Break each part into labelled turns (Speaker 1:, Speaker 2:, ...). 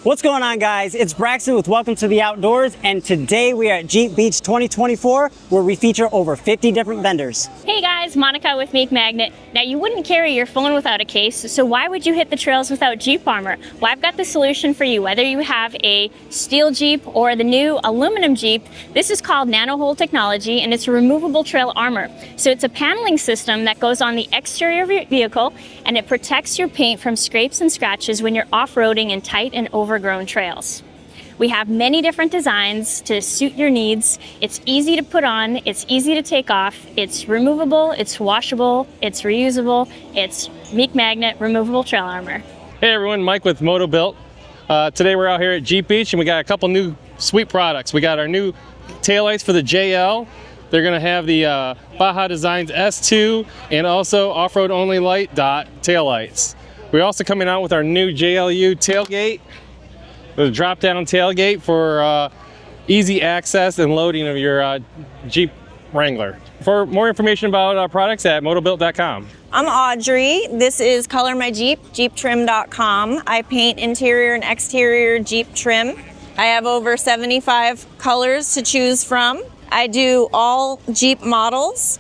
Speaker 1: What's going on, guys? It's Braxton with Welcome to the Outdoors, and today we are at Jeep Beach 2024, where we feature over 50 different vendors.
Speaker 2: Hey guys, Monica with Mek Magnet. Now, you wouldn't carry your phone without a case, so why would you hit the trails without Jeep armor? Well, I've got the solution for you. Whether you have a steel Jeep or the new aluminum Jeep, this is called nano-hole technology, and it's a removable trail armor. So it's a paneling system that goes on the exterior of your vehicle, and it protects your paint from scrapes and scratches when you're off-roading in tight and overgrown trails. We have many different designs to suit your needs. It's easy to put on, it's easy to take off, it's removable, it's washable, it's reusable, it's Mek Magnet removable trail armor.
Speaker 3: Hey everyone, Mike with Motobilt. Today we're out here at Jeep Beach and we got a couple new sweet products. We got our new taillights for the JL. They're gonna have the Baja Designs S2 and also off-road only light dot taillights. We're also coming out with our new JLU tailgate, the drop-down tailgate for easy access and loading of your Jeep Wrangler. For more information about our products at motobilt.com.
Speaker 4: I'm Audrey. This is Color My Jeep, jeeptrim.com. I paint interior and exterior Jeep trim. I have over 75 colors to choose from. I do all Jeep models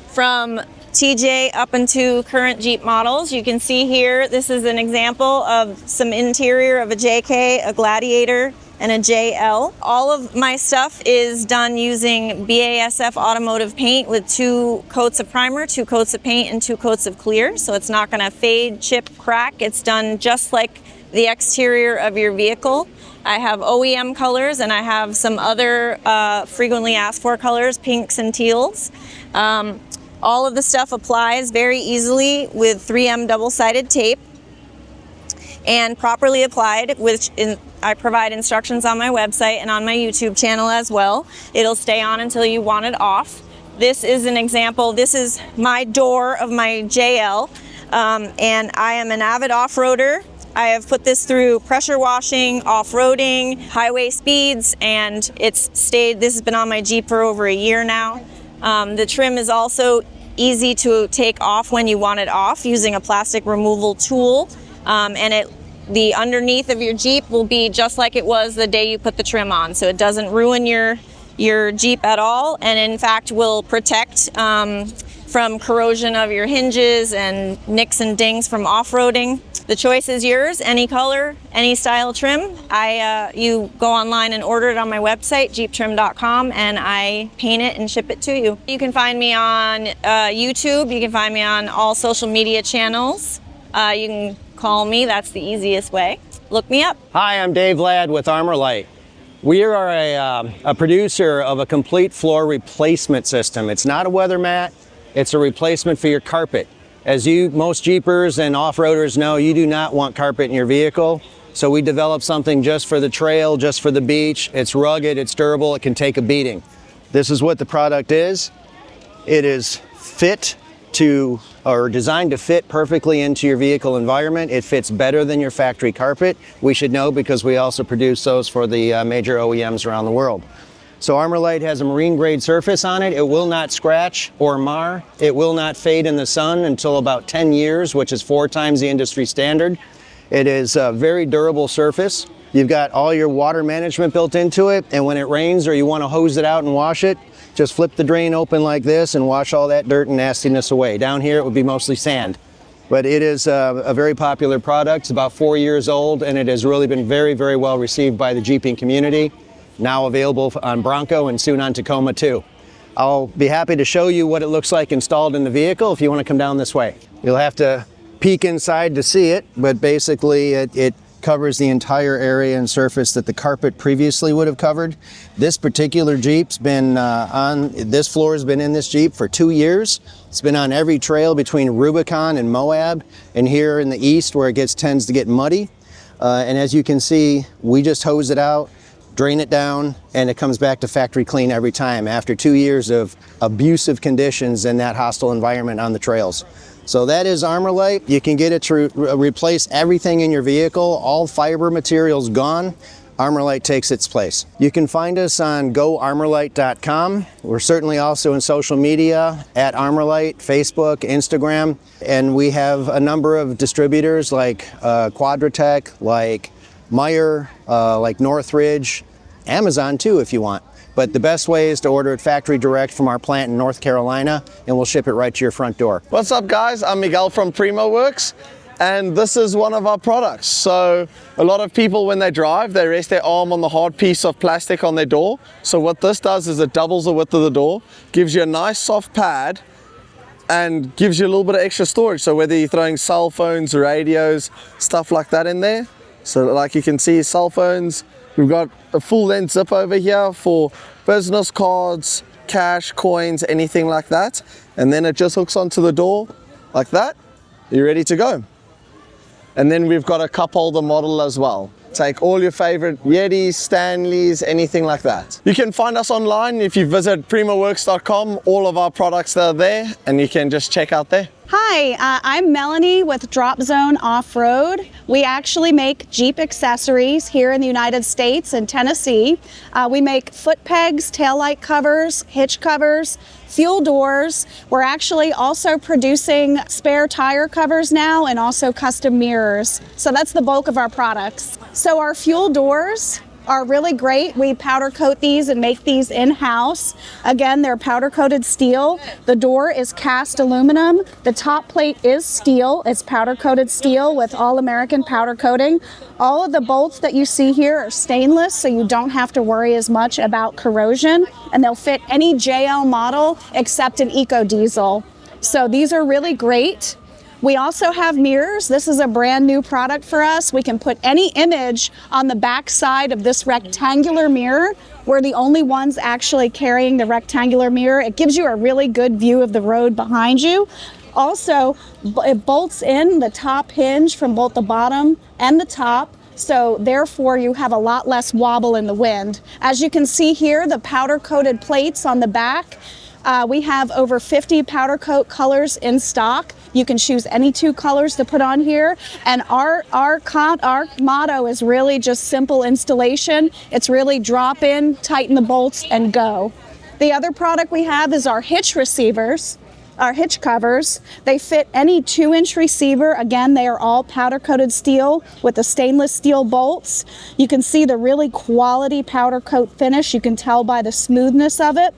Speaker 4: from TJ up into current Jeep models. You can see here, this is an example of some interior of a JK, a Gladiator, and a JL. All of my stuff is done using BASF automotive paint with 2 coats of primer, 2 coats of paint, and 2 coats of clear. So it's not gonna fade, chip, crack. It's done just like the exterior of your vehicle. I have OEM colors and I have some other frequently asked for colors, pinks and teals. All of the stuff applies very easily with 3M double-sided tape and properly applied, which I provide instructions on my website and on my YouTube channel as well. It'll stay on until you want it off. This is an example. This is my door of my JL, and I am an avid off-roader. I have put this through pressure washing, off-roading, highway speeds, and it's stayed. This has been on my Jeep for over a year now. The trim is also easy to take off when you want it off using a plastic removal tool, and the underneath of your Jeep will be just like it was the day you put the trim on, so it doesn't ruin your Jeep at all, and in fact will protect from corrosion of your hinges and nicks and dings from off-roading. The choice is yours, any color, any style trim. You go online and order it on my website, jeeptrim.com, and I paint it and ship it to you. You can find me on YouTube, you can find me on all social media channels. You can call me, that's the easiest way. Look me up.
Speaker 5: Hi, I'm Dave Ladd with Armorlite. We are a producer of a complete floor replacement system. It's not a weather mat, it's a replacement for your carpet. As most Jeepers and off-roaders know, you do not want carpet in your vehicle. So we developed something just for the trail, just for the beach. It's rugged, it's durable, it can take a beating. This is what the product is. It is designed to fit perfectly into your vehicle environment. It fits better than your factory carpet. We should know because we also produce those for the major OEMs around the world. So Armorlite has a marine grade surface on it. It will not scratch or mar. It will not fade in the sun until about 10 years, which is 4 times the industry standard. It is a very durable surface. You've got all your water management built into it, and when it rains or you want to hose it out and wash it, just flip the drain open like this and wash all that dirt and nastiness away. Down here it would be mostly sand. But it is a very popular product. It's about 4 years old, and it has really been very, very well received by the Jeeping community. Now available on Bronco and soon on Tacoma too. I'll be happy to show you what it looks like installed in the vehicle if you want to come down this way. You'll have to peek inside to see it, but basically it covers the entire area and surface that the carpet previously would have covered. This particular Jeep's been this floor has been in this Jeep for 2 years. It's been on every trail between Rubicon and Moab, and here in the east where it tends to get muddy. And as you can see, we just hose it out, drain it down, and it comes back to factory clean every time after 2 years of abusive conditions in that hostile environment on the trails. So that is Armorlite. You can get it to replace everything in your vehicle. All fiber materials gone. Armorlite takes its place. You can find us on goarmorlite.com. We're certainly also in social media at Armorlite, Facebook, Instagram, and we have a number of distributors like Quadratech, like Meyer, like Northridge, Amazon too if you want. But the best way is to order it factory direct from our plant in North Carolina, and we'll ship it right to your front door.
Speaker 6: What's up guys, I'm Miguel from Primo Workz, and this is one of our products. So a lot of people when they drive, they rest their arm on the hard piece of plastic on their door. So what this does is it doubles the width of the door, gives you a nice soft pad, and gives you a little bit of extra storage. So whether you're throwing cell phones, radios, stuff like that in there. So like you can see cell phones, we've got a full length zip over here for business cards, cash, coins, anything like that. And then it just hooks onto the door like that. You're ready to go. And then we've got a cup holder model as well. Take all your favorite Yetis, Stanleys, anything like that. You can find us online if you visit primoworks.com. All of our products are there and you can just check out there.
Speaker 7: Hi, I'm Melanie with Drop Zone Off-Road. We actually make Jeep accessories here in the United States and Tennessee. We make foot pegs, taillight covers, hitch covers, fuel doors. We're actually also producing spare tire covers now and also custom mirrors. So that's the bulk of our products. So our fuel doors are really great. We powder coat these and make these in-house. Again, they're powder coated steel. The door is cast aluminum. The top plate is steel. It's powder coated steel with all American powder coating. All of the bolts that you see here are stainless, so you don't have to worry as much about corrosion, and they'll fit any JL model except an Eco Diesel. So these are really great. We also have mirrors. This is a brand new product for us. We can put any image on the back side of this rectangular mirror. We're the only ones actually carrying the rectangular mirror. It gives you a really good view of the road behind you. Also, it bolts in the top hinge from both the bottom and the top. So therefore you have a lot less wobble in the wind. As you can see here, the powder coated plates on the back, we have over 50 powder coat colors in stock. You can choose any 2 colors to put on here. And our motto is really just simple installation. It's really drop in, tighten the bolts, and go. The other product we have is our hitch receivers, our hitch covers. They fit any 2-inch receiver. Again, they are all powder coated steel with the stainless steel bolts. You can see the really quality powder coat finish. You can tell by the smoothness of it.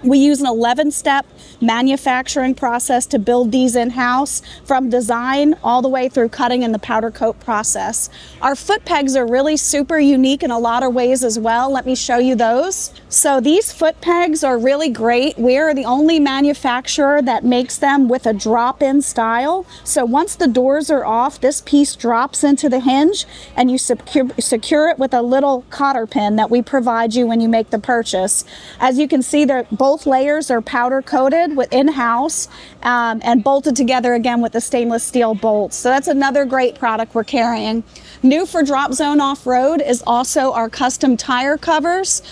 Speaker 7: We use an 11-step manufacturing process to build these in-house, from design all the way through cutting and the powder coat process. Our foot pegs are really super unique in a lot of ways as well. Let me show you those. So these foot pegs are really great. We are the only manufacturer that makes them with a drop-in style. So once the doors are off, this piece drops into the hinge and you secure it with a little cotter pin that we provide you when you make the purchase. As you can see, both layers are powder coated with in-house and bolted together again with the stainless steel bolts. So that's another great product we're carrying. New for Drop Zone Off-Road is also our custom tire covers.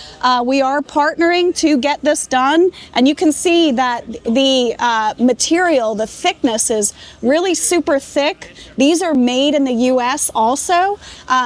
Speaker 7: We are partnering to get this done, and you can see that the material, the thickness is really super thick. These are made in the US also.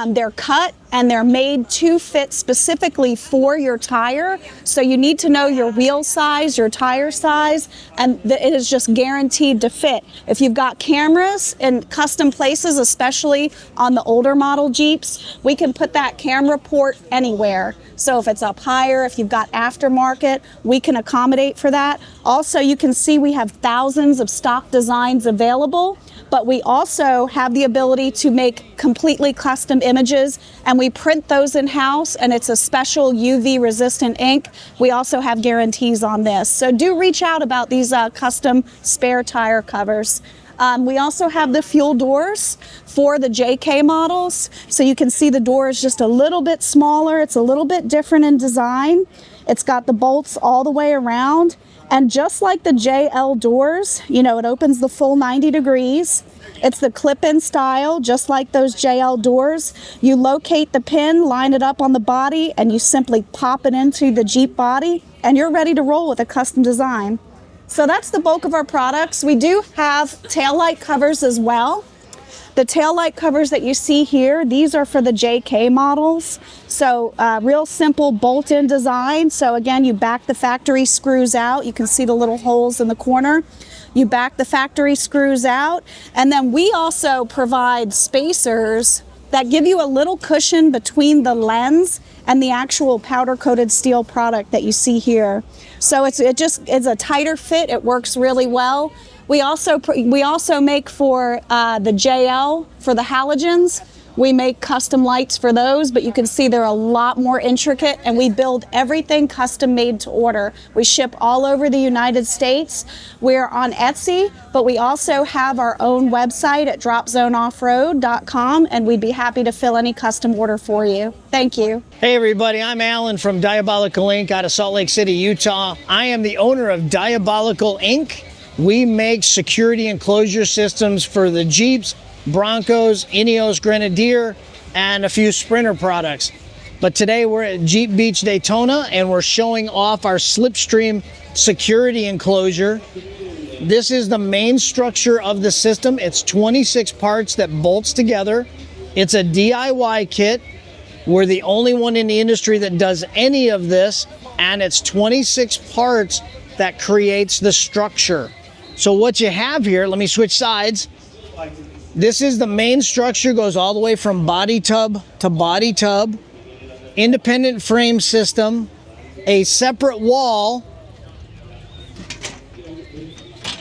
Speaker 7: They're cut and they're made to fit specifically for your tire. So you need to know your wheel size, your tire size, and it is just guaranteed to fit. If you've got cameras in custom places, especially on the older model Jeeps, we can put that camera port anywhere. So if it's up higher, if you've got aftermarket, we can accommodate for that. Also, you can see we have thousands of stock designs available, but we also have the ability to make completely custom images, and we print those in-house, and it's a special UV resistant ink. We also have guarantees on this. So do reach out about these custom spare tire covers. We also have the fuel doors for the JK models. So you can see the door is just a little bit smaller. It's a little bit different in design. It's got the bolts all the way around. And just like the JL doors, you know, it opens the full 90 degrees. It's the clip-in style, just like those JL doors. You locate the pin, line it up on the body, and you simply pop it into the Jeep body, and you're ready to roll with a custom design. So that's the bulk of our products. We do have taillight covers as well. The taillight covers that you see here, these are for the JK models. So real simple bolt-in design. So again, you back the factory screws out. You can see the little holes in the corner. You back the factory screws out. And then we also provide spacers that give you a little cushion between the lens and the actual powder coated steel product that you see here. So it's a tighter fit. It works really well. We also make for the JL for the halogens. We make custom lights for those, but you can see they're a lot more intricate, and we build everything custom made to order. We ship all over the United States. We're on Etsy, but we also have our own website at dropzoneoffroad.com, and we'd be happy to fill any custom order for you. Thank you.
Speaker 8: Hey everybody, I'm Alan from Diabolical Inc. out of Salt Lake City, Utah. I am the owner of Diabolical Inc. We make security enclosure systems for the Jeeps, Broncos, Ineos Grenadier, and a few Sprinter products. But today we're at Jeep Beach Daytona and we're showing off our Slipstream security enclosure. This is the main structure of the system. It's 26 parts that bolts together. It's a DIY kit. We're the only one in the industry that does any of this, and it's 26 parts that creates the structure. So what you have here, let me switch sides. This is the main structure, goes all the way from body tub to body tub, independent frame system, a separate wall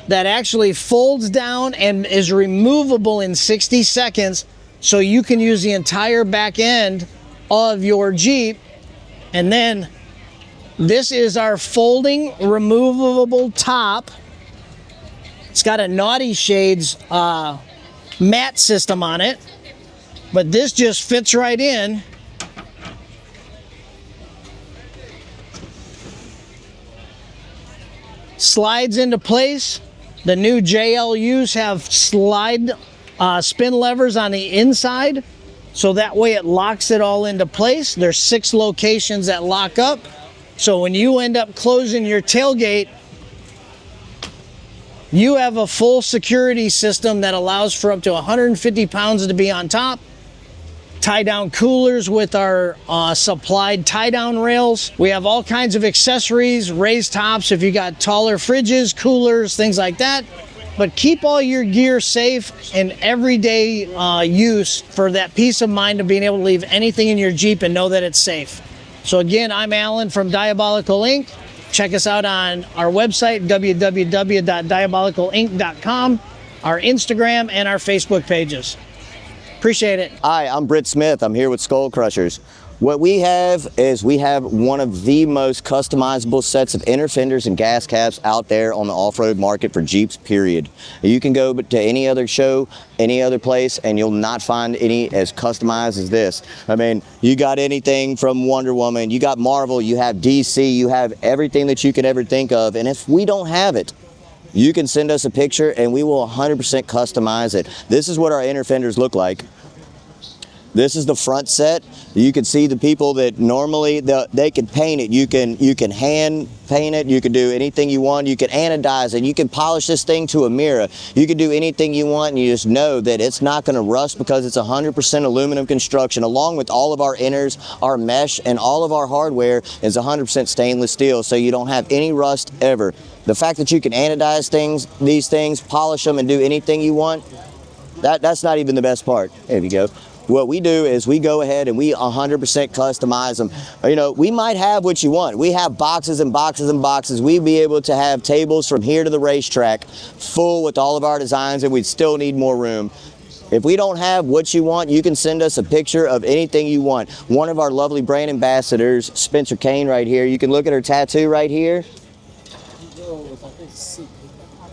Speaker 8: that actually folds down and is removable in 60 seconds, so you can use the entire back end of your Jeep. And then this is our folding removable top. It's got a Naughty Shades mat system on it, but this just fits right in. Slides into place. The new JLUs have slide spin levers on the inside, so that way it locks it all into place. There's 6 locations that lock up, so when you end up closing your tailgate, you have a full security system that allows for up to 150 pounds to be on top. Tie down coolers with our supplied tie down rails. We have all kinds of accessories, raised tops if you got taller fridges, coolers, things like that. But keep all your gear safe and everyday use for that peace of mind of being able to leave anything in your Jeep and know that it's safe. So again, I'm Alan from Diabolical Inc. Check us out on our website, www.diabolicalinc.com, our Instagram, and our Facebook pages. Appreciate it.
Speaker 9: Hi, I'm Britt Smith. I'm here with Skull Krushers. What we have is we have one of the most customizable sets of inner fenders and gas caps out there on the off-road market for Jeeps, period. You can go to any other show, any other place, and you'll not find any as customized as this. I mean, you got anything from Wonder Woman, you got Marvel, you have DC, you have everything that you could ever think of, and if we don't have it, you can send us a picture and we will 100% customize it. This is what our inner fenders look like. This is the front set. You can see the people that normally they can paint it. You can hand paint it. You can do anything you want. You can anodize it. You can polish this thing to a mirror. You can do anything you want, and you just know that it's not going to rust because it's 100% aluminum construction. Along with all of our inners, our mesh, and all of our hardware is 100% stainless steel, so you don't have any rust ever. The fact that you can anodize these things, polish them, and do anything you want, that's not even the best part. There you go. What we do is we go ahead and we 100% customize them. You know, we might have what you want. We have boxes and boxes and boxes. We'd be able to have tables from here to the racetrack full with all of our designs, and we'd still need more room. If we don't have what you want, you can send us a picture of anything you want. One of our lovely brand ambassadors, Spencer Kane right here, you can look at her tattoo right here.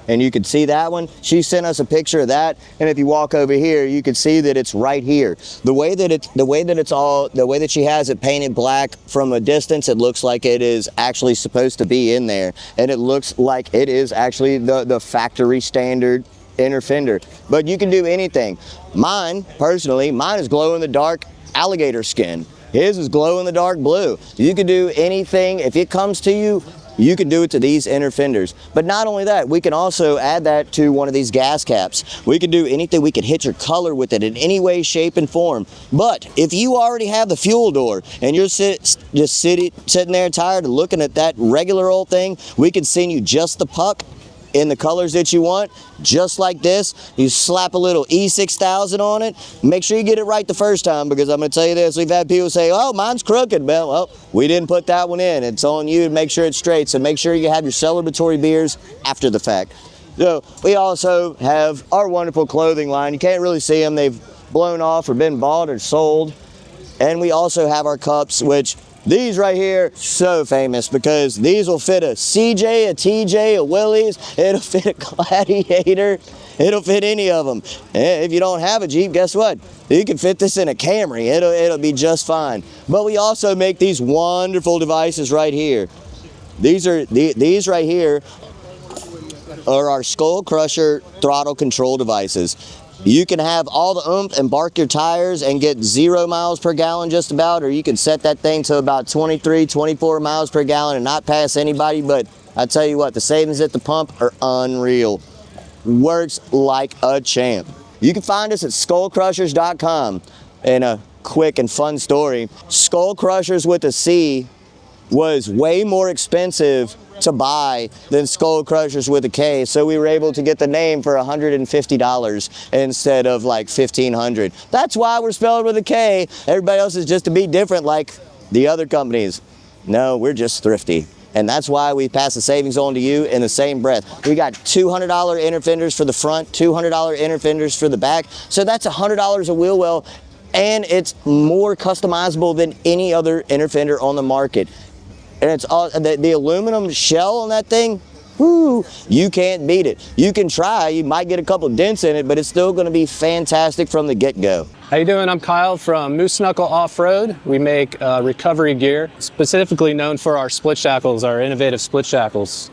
Speaker 9: And you can see that one. She sent us a picture of that, and if you walk over here, you can see that it's right here. The way that she has it painted black from a distance, it looks like it is actually supposed to be in there, and it looks like it is actually the factory standard inner fender. But you can do anything. Mine, personally, mine is glow in the dark alligator skin. His is glow in the dark blue. You can do anything. If it comes to you, you can do it to these inner fenders. But not only that, we can also add that to one of these gas caps. We can do anything. We can hit your color with it in any way, shape, and form. But if you already have the fuel door and you're sitting there tired of looking at that regular old thing, we can send you just the puck in the colors that you want, just like this. You slap a little E6000 on it. Make sure you get it right the first time, because I'm going to tell you this, we've had people say, oh, mine's crooked. Well, we didn't put that one in. It's on you to make sure it's straight. So make sure you have your celebratory beers after the fact. So we also have our wonderful clothing line. You can't really see them. They've blown off or been bought or sold. And we also have our cups, which these right here, so famous, because these will fit a CJ, a TJ, a Willys, it'll fit a Gladiator, it'll fit any of them. And if you don't have a Jeep, guess what? You can fit this in a Camry, it'll be just fine. But we also make these wonderful devices right here. These right here are our Skull Crusher throttle control devices. You can have all the oomph and bark your tires and get 0 miles per gallon just about, or you can set that thing to about 23, 24 miles per gallon and not pass anybody. But I tell you what, the savings at the pump are unreal. Works like a champ. You can find us at skullcrushers.com. And a quick and fun story, Skull Crushers with a C was way more expensive to buy than Skull Crushers with a K, so we were able to get the name for $150 instead of like $1,500. That's why we're spelled with a K. Everybody else is just to be different like the other companies. No, we're just thrifty. And that's why we pass the savings on to you in the same breath. We got $200 inner fenders for the front, $200 inner fenders for the back, so that's $100 a wheel well, and it's more customizable than any other inner fender on the market. And it's all the aluminum shell on that thing, whoo, you can't beat it. You can try, you might get a couple dents in it, but it's still gonna be fantastic from the get-go.
Speaker 10: How you doing? I'm Kyle from Moose Knuckle Offroad. We make recovery gear, specifically known for our split shackles, our innovative split shackles.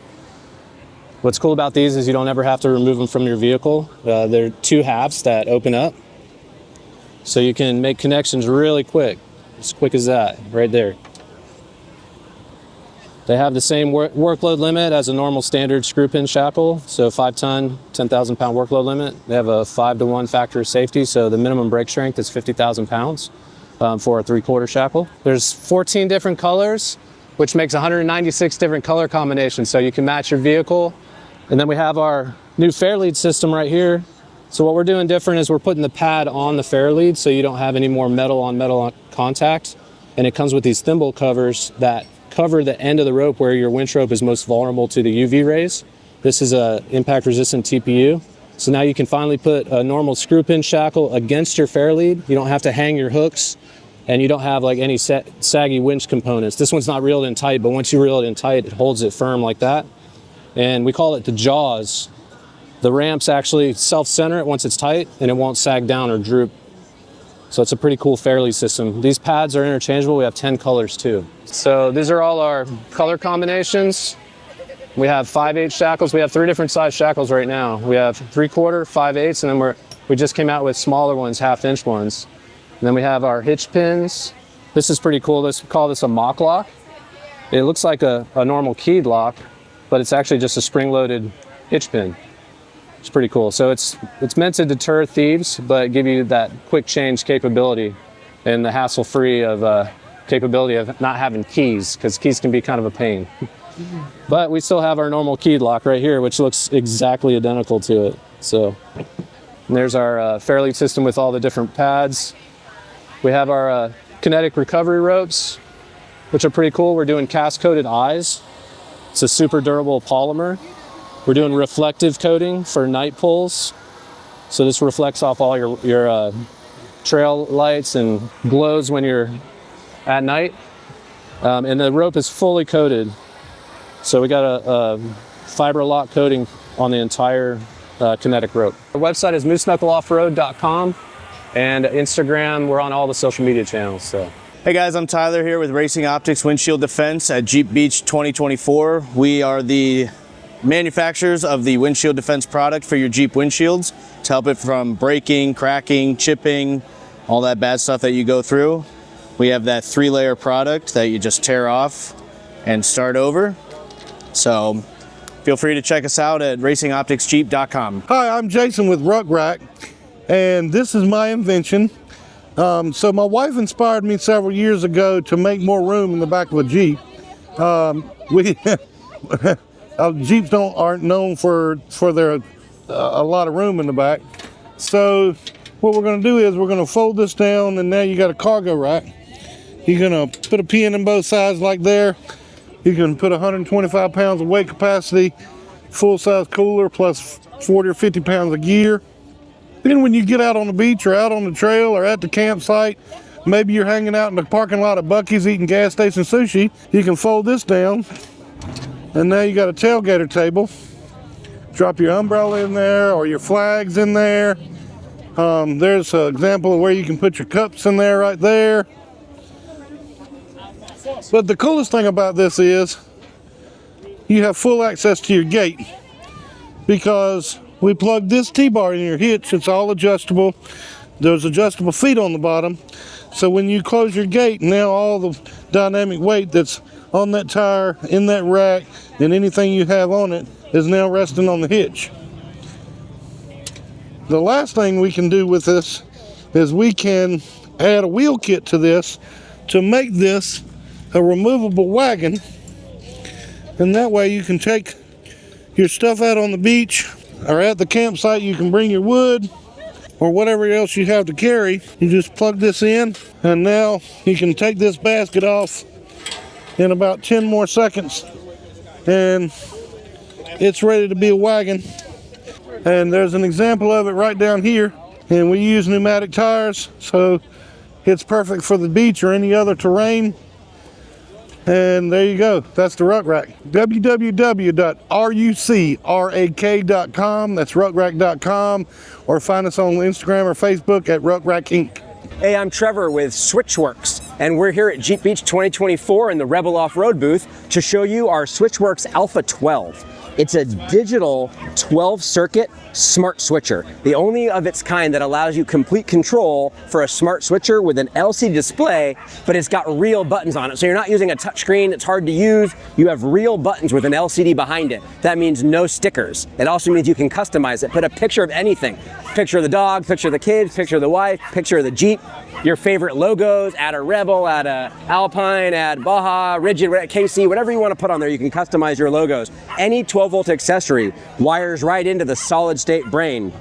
Speaker 10: What's cool about these is you don't ever have to remove them from your vehicle. They're 2 halves that open up, so you can make connections really quick, as quick as that, right there. They have the same workload limit as a normal standard screw pin shackle, so 5-ton, 10,000 pound workload limit. They have a 5-to-1 factor of safety, so the minimum brake strength is 50,000 pounds for a 3/4 shackle. There's 14 different colors, which makes 196 different color combinations, so you can match your vehicle. And then we have our new fair lead system right here. So what we're doing different is we're putting the pad on the fair lead so you don't have any more metal on metal contact. And it comes with these thimble covers that cover the end of the rope where your winch rope is most vulnerable to the UV rays. This is a impact resistant TPU. So now you can finally put a normal screw pin shackle against your fair lead. You don't have to hang your hooks, and you don't have like any saggy winch components. This one's not reeled in tight, but once you reel it in tight, it holds it firm like that. And we call it the jaws. The ramps actually self-center it once it's tight, and it won't sag down or droop. So it's a pretty cool fair lead system. These pads are interchangeable. We have 10 colors too. So these are all our color combinations. We have 5/8 shackles. We have 3 different size shackles right now. We have 3/4, 5/8, and then we just came out with smaller ones, 1/2-inch ones. And then we have our hitch pins. This is pretty cool. We call this a mock lock. It looks like a normal keyed lock, but it's actually just a spring-loaded hitch pin. It's pretty cool. So it's meant to deter thieves, but give you that quick change capability and the hassle-free of capability of not having keys, because keys can be kind of a pain. But we still have our normal keyed lock right here, which looks exactly identical to it. So and there's our fair lead system with all the different pads. We have our kinetic recovery ropes, which are pretty cool. We're doing cast-coated eyes. It's a super durable polymer. We're doing reflective coating for night pulls. So this reflects off all your trail lights and glows when you're at night. And the rope is fully coated. So we got a fiber lock coating on the entire kinetic rope. Our website is mooseknuckleoffroad.com, and Instagram, we're on all the social media channels. So.
Speaker 11: Hey guys, I'm Tyler here with Racing Optics Windshield Defense at Jeep Beach 2024. We are the manufacturers of the windshield defense product for your Jeep windshields to help it from breaking, cracking, chipping, all that bad stuff that you go through. We have that 3-layer product that you just tear off and start over. So feel free to check us out at racingopticsjeep.com.
Speaker 12: Hi, I'm Jason with RucRak, and this is my invention. So my wife inspired me several years ago to make more room in the back of a Jeep. Jeeps aren't known for their a lot of room in the back. So what we're going to do is we're going to fold this down, and now you got a cargo rack. You're going to put a pin in both sides like there. You can put 125 pounds of weight capacity, full-size cooler, plus 40 or 50 pounds of gear. Then when you get out on the beach or out on the trail or at the campsite, maybe you're hanging out in the parking lot of Buc-ee's eating gas station sushi, you can fold this down, and now you got a tailgater table. Drop your umbrella in there or your flags in there. There's an example of where you can put your cups in there right there. But the coolest thing about this is you have full access to your gate, because we plug this T-bar in your hitch. It's all adjustable. There's adjustable feet on the bottom. So when you close your gate, now all the dynamic weight that's on that tire, in that rack, and anything you have on it is now resting on the hitch. The last thing we can do with this is we can add a wheel kit to this to make this a removable wagon. And that way you can take your stuff out on the beach or at the campsite. You can bring your wood or whatever else you have to carry. You just plug this in, and now you can take this basket off in about 10 more seconds, and it's ready to be a wagon. And there's an example of it right down here, and we use pneumatic tires, so it's perfect for the beach or any other terrain. And there you go, that's the RucRak. www.rucrak.com, that's rucrak.com, or find us on Instagram or Facebook at RucRak Inc.
Speaker 1: Hey, I'm Trevor with SwitchWorks, and we're here at Jeep Beach 2024 in the Rebel Offroad booth to show you our SwitchWorks Alpha 12. It's a digital 12-circuit smart switcher, the only of its kind that allows you complete control for a smart switcher with an LCD display, but it's got real buttons on it. So you're not using a touchscreen, it's hard to use. You have real buttons with an LCD behind it. That means no stickers. It also means you can customize it. Put a picture of anything. Picture of the dog, picture of the kids, picture of the wife, picture of the Jeep, your favorite logos, add a Rebel, add a Alpine, add Baja, Rigid, KC, whatever you want to put on there, you can customize your logos. Any 12-volt accessory wires right into the solid state brain.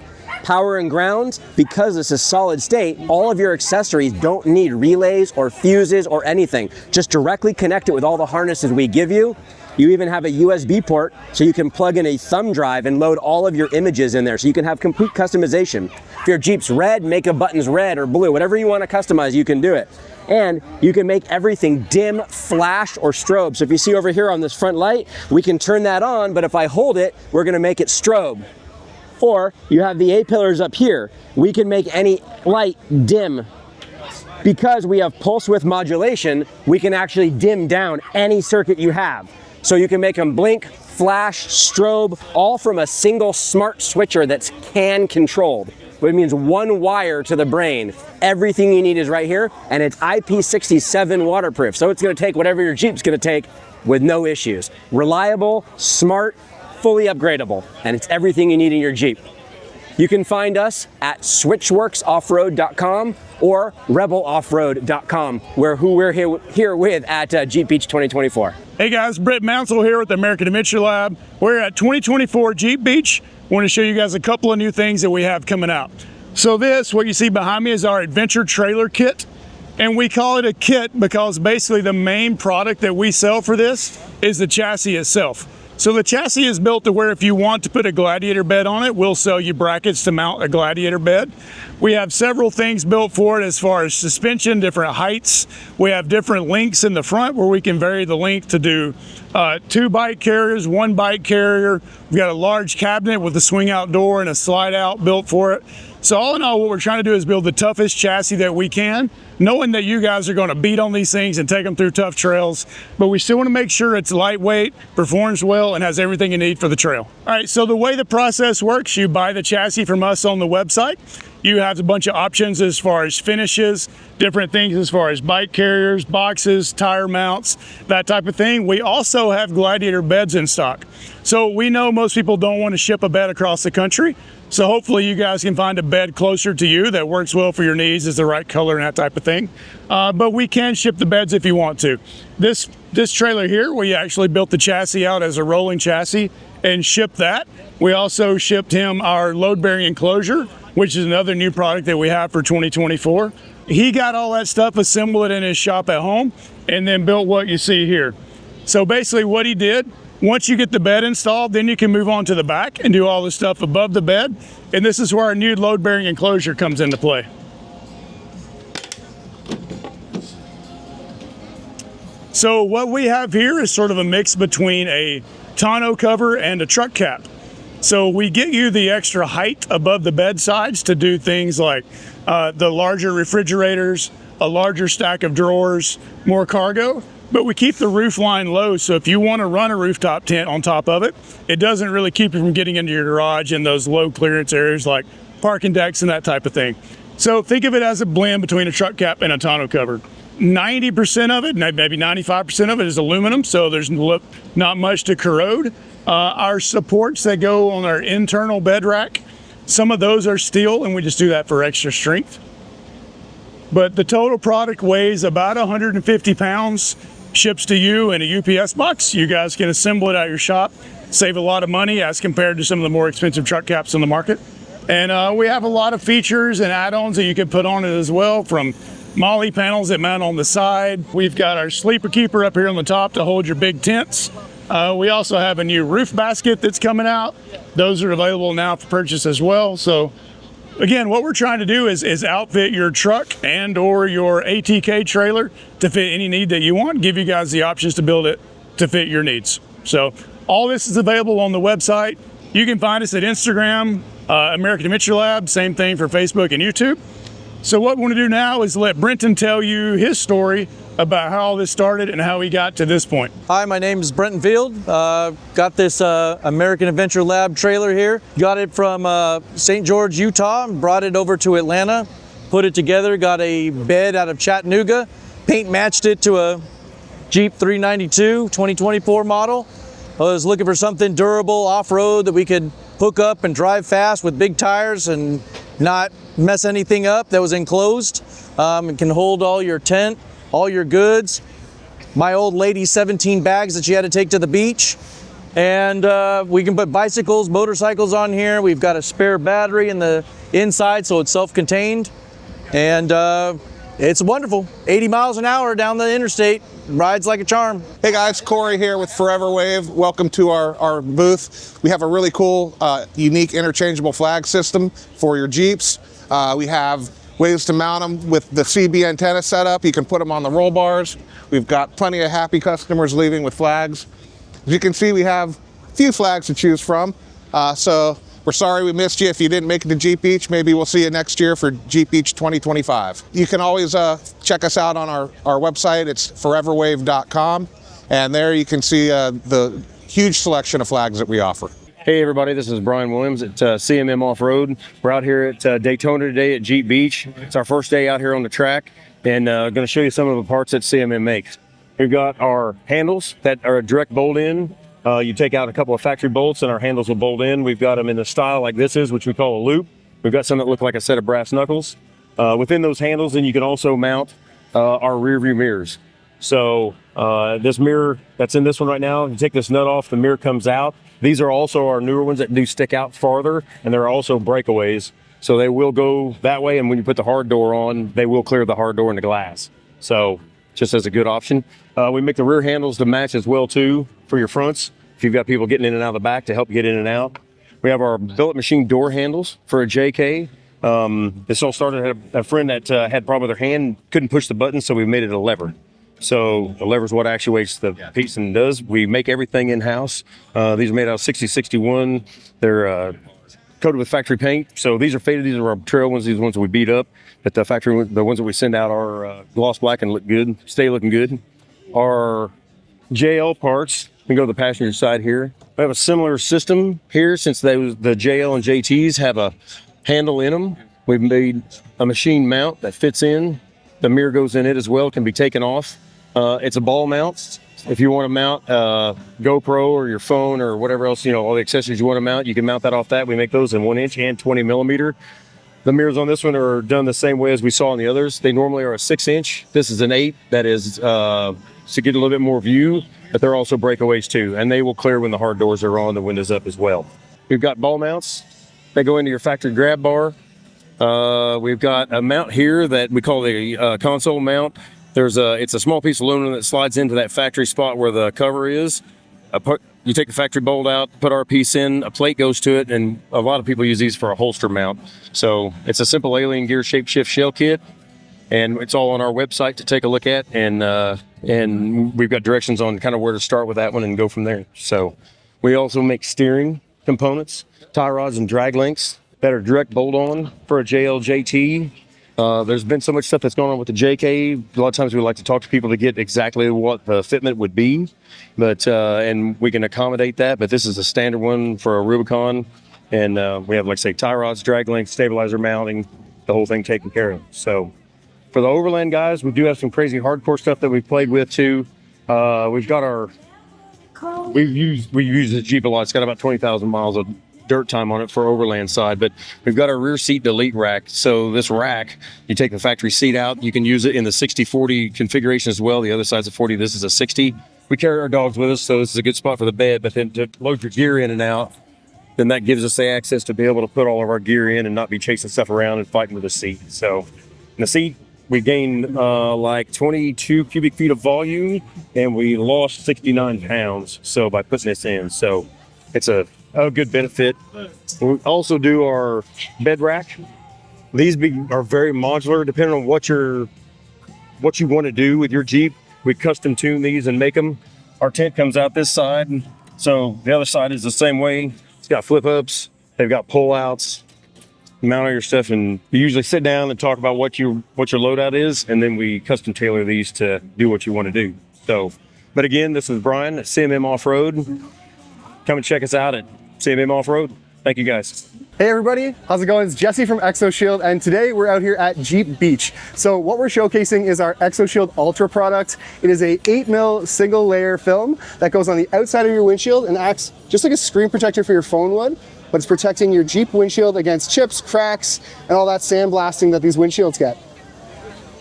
Speaker 1: Power and ground, because this is solid state, all of your accessories don't need relays or fuses or anything. Just directly connect it with all the harnesses we give you. You even have a USB port, so you can plug in a thumb drive and load all of your images in there, so you can have complete customization. If your Jeep's red, make a buttons red or blue, whatever you want to customize, you can do it. And you can make everything dim, flash, or strobe. So if you see over here on this front light, we can turn that on, but if I hold it, we're gonna make it strobe. Or you have the A-pillars up here. We can make any light dim. Because we have pulse width modulation, we can actually dim down any circuit you have. So you can make them blink, flash, strobe, all from a single smart switcher that's CAN controlled, which means one wire to the brain. Everything you need is right here, and it's IP67 waterproof. So it's gonna take whatever your Jeep's gonna take with no issues. Reliable, smart, fully upgradable, and it's everything you need in your Jeep. You can find us at switchworksoffroad.com or rebeloffroad.com, who we're here with at Jeep Beach 2024.
Speaker 13: Hey guys, Brett Mounsell here with the American Adventure Lab. We're at 2024 Jeep Beach. I want to show you guys a couple of new things that we have coming out. So what you see behind me is our Adventure Trailer Kit. And we call it a kit because basically the main product that we sell for this is the chassis itself. So the chassis is built to where if you want to put a Gladiator bed on it, we'll sell you brackets to mount a Gladiator bed. We have several things built for it as far as suspension, different heights. We have different lengths in the front where we can vary the length to do 2 bike carriers, 1 bike carrier. We've got a large cabinet with a swing out door and a slide out built for it. So all in all, what we're trying to do is build the toughest chassis that we can, knowing that you guys are going to beat on these things and take them through tough trails, but we still want to make sure it's lightweight, performs well, and has everything you need for the trail. All right, so the way the process works, you buy the chassis from us on the website. You have a bunch of options as far as finishes, different things as far as bike carriers, boxes, tire mounts, that type of thing. We also have Gladiator beds in stock. So we know most people don't want to ship a bed across the country. So hopefully you guys can find a bed closer to you that works well for your needs, is the right color and that type of thing. But we can ship the beds if you want to. This This trailer here, we actually built the chassis out as a rolling chassis and shipped that. We also shipped him our load-bearing enclosure, which is another new product that we have for 2024. He got all that stuff, assembled it in his shop at home, and then built what you see here. So basically what he did, once you get the bed installed, then you can move on to the back and do all the stuff above the bed. And this is where our new load-bearing enclosure comes into play. So what we have here is sort of a mix between a tonneau cover and a truck cap. So we get you the extra height above the bed sides to do things like the larger refrigerators, a larger stack of drawers, more cargo, but we keep the roof line low. So if you want to run a rooftop tent on top of it, it doesn't really keep you from getting into your garage in those low clearance areas like parking decks and that type of thing. So think of it as a blend between a truck cap and a tonneau cover. 90% of it, maybe 95% of it is aluminum, so there's not much to corrode. Our supports that go on our internal bed rack, some of those are steel, and we just do that for extra strength. But the total product weighs about 150 pounds, ships to you in a UPS box. You guys can assemble it at your shop, save a lot of money as compared to some of the more expensive truck caps on the market. And we have a lot of features and add-ons that you can put on it as well, from Molly panels that mount on the side. We've got our sleeper keeper up here on the top to hold your big tents. We also have a new roof basket that's coming out. Those are available now for purchase as well. So again, what we're trying to do is outfit your truck and or your ATK trailer to fit any need that you want, give you guys the options to build it to fit your needs. So all this is available on the website. You can find us at Instagram, American Adventure Lab, same thing for Facebook and YouTube. So what we want to do now is let Brenton tell you his story about how all this started and how he got to this point.
Speaker 14: Hi, my name is Brenton Field. Got this American Adventure Lab trailer here. Got it from St. George, Utah, brought it over to Atlanta, put it together, got a bed out of Chattanooga, paint matched it to a Jeep 392 2024 model. I was looking for something durable off-road that we could hook up and drive fast with big tires and not mess anything up, that was enclosed. It can hold all your tent, all your goods. My old lady's 17 bags that she had to take to the beach. And we can put bicycles, motorcycles on here. We've got a spare battery in the inside, so it's self-contained. And it's wonderful. 80 miles an hour down the interstate. Rides like a charm.
Speaker 15: Hey guys, Corey here with Forever Wave. Welcome to our booth. We have a really cool, unique interchangeable flag system for your Jeeps. We have ways to mount them with the CB antenna setup. You can put them on the roll bars. We've got plenty of happy customers leaving with flags. As you can see, we have a few flags to choose from. So we're sorry we missed you if you didn't make it to Jeep Beach. Maybe we'll see you next year for Jeep Beach 2025. You can always check us out on our website. It's foreverwave.com. And there you can see the huge selection of flags that we offer.
Speaker 1: Hey everybody, this is Brian Williams at CMM Offroad. We're out here at Daytona today at Jeep Beach. It's our first day out here on the track, and going to show you some of the parts that CMM makes. We've got our handles that are a direct bolt in. You take out a couple of factory bolts and our handles will bolt in. We've got them in the style like this is, which we call a loop. We've got some that look like a set of brass knuckles. Within those handles, then you can also mount our rear view mirrors. So this mirror that's in this one right now, you take this nut off, the mirror comes out. These are also our newer ones that do stick out farther, and they're also breakaways. So they will go that way, and when you put the hard door on, they will clear the hard door and the glass. So just as a good option. We make the rear handles to match as well too for your fronts, if you've got people getting in and out of the back to help get in and out. We have our billet machine door handles for a JK. This all started at a friend that had a problem with their hand, couldn't push the button, so we made it a lever. So the lever is what actuates the piece and does. We make everything in-house. These are made out of 6061. They're coated with factory paint. So these are faded. These are our trail ones. These are the ones that we beat up. But the factory, the ones that we send out are gloss black and look good, stay looking good. Our JL parts, we can go to the passenger side here. We have a similar system here since the JL and JTs have a handle in them. We've made a machine mount that fits in. The mirror goes in it as well, can be taken off. It's a ball mount. If you want to mount GoPro or your phone or whatever else, all the accessories you want to mount, you can mount that off that. We make those in 1 inch and 20 millimeter.
Speaker 16: The mirrors on this one are done the same way as we saw on the others. They normally are a 6-inch. This is an 8. That is to get a little bit more view, but they're also breakaways too, and they will clear when the hard doors are on, the windows up as well. We've got ball mounts. They go into your factory grab bar. We've got a mount here that we call the console mount. It's a small piece of aluminum that slides into that factory spot where the cover is. You take the factory bolt out, put our piece in, a plate goes to it, and a lot of people use these for a holster mount. So it's a simple alien gear shape shift shell kit, and it's all on our website to take a look at, and we've got directions on kind of where to start with that one and go from there. So we also make steering components, tie rods and drag links that are direct bolt on for a JL JT. There's been so much stuff that's going on with the JK. A lot of times we like to talk to people to get exactly what the fitment would be, but and we can accommodate that. But this is a standard one for a Rubicon, and we have, like I say, tie rods, drag links, stabilizer mounting, the whole thing taken care of. So for the overland guys, we do have some crazy hardcore stuff that we've played with too. We've got we use the Jeep a lot. It's got about 20,000 miles of dirt time on it for overland side, but we've got our rear seat delete rack. So this rack, you take the factory seat out, you can use it in the 60-40 configuration as well. The other side's a 40, this is a 60. We carry our dogs with us, so this is a good spot for the bed, but then to load your gear in and out, then that gives us the access to be able to put all of our gear in and not be chasing stuff around and fighting with the seat. So in the seat, we gained like 22 cubic feet of volume, and we lost 69 pounds. So by putting this in, so it's a good benefit. We also do our bed rack. These are very modular, depending on what you want to do with your Jeep. We custom tune these and make them. Our tent comes out this side, so the other side is the same way. It's got flip ups, they've got pull outs. Mount all your stuff, and you usually sit down and talk about what your loadout is, and then we custom tailor these to do what you want to do. So, but again, this is Brian at CMM Offroad. Come and check us out at CMM Offroad. Thank you guys.
Speaker 17: Hey everybody, how's it going? It's Jesse from Exo Shield, and today we're out here at Jeep Beach. So what we're showcasing is our Exo Shield Ultra product. It is a 8mm single layer film that goes on the outside of your windshield and acts just like a screen protector for your phone would, but it's protecting your Jeep windshield against chips, cracks, and all that sandblasting that these windshields get.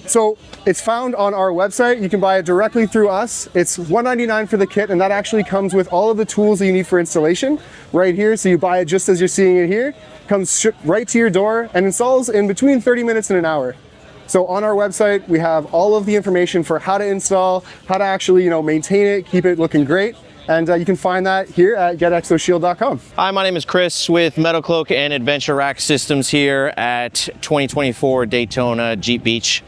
Speaker 17: So it's found on our website. You can buy it directly through us. It's $199 for the kit, and that actually comes with all of the tools that you need for installation right here. So you buy it just as you're seeing it here, comes right to your door, and installs in between 30 minutes and an hour. So on our website, we have all of the information for how to install, how to actually maintain it, keep it looking great. And you can find that here at getexoshield.com.
Speaker 11: Hi, my name is Chris with Metal Cloak and Adventure Rack Systems here at 2024 Daytona Jeep Beach.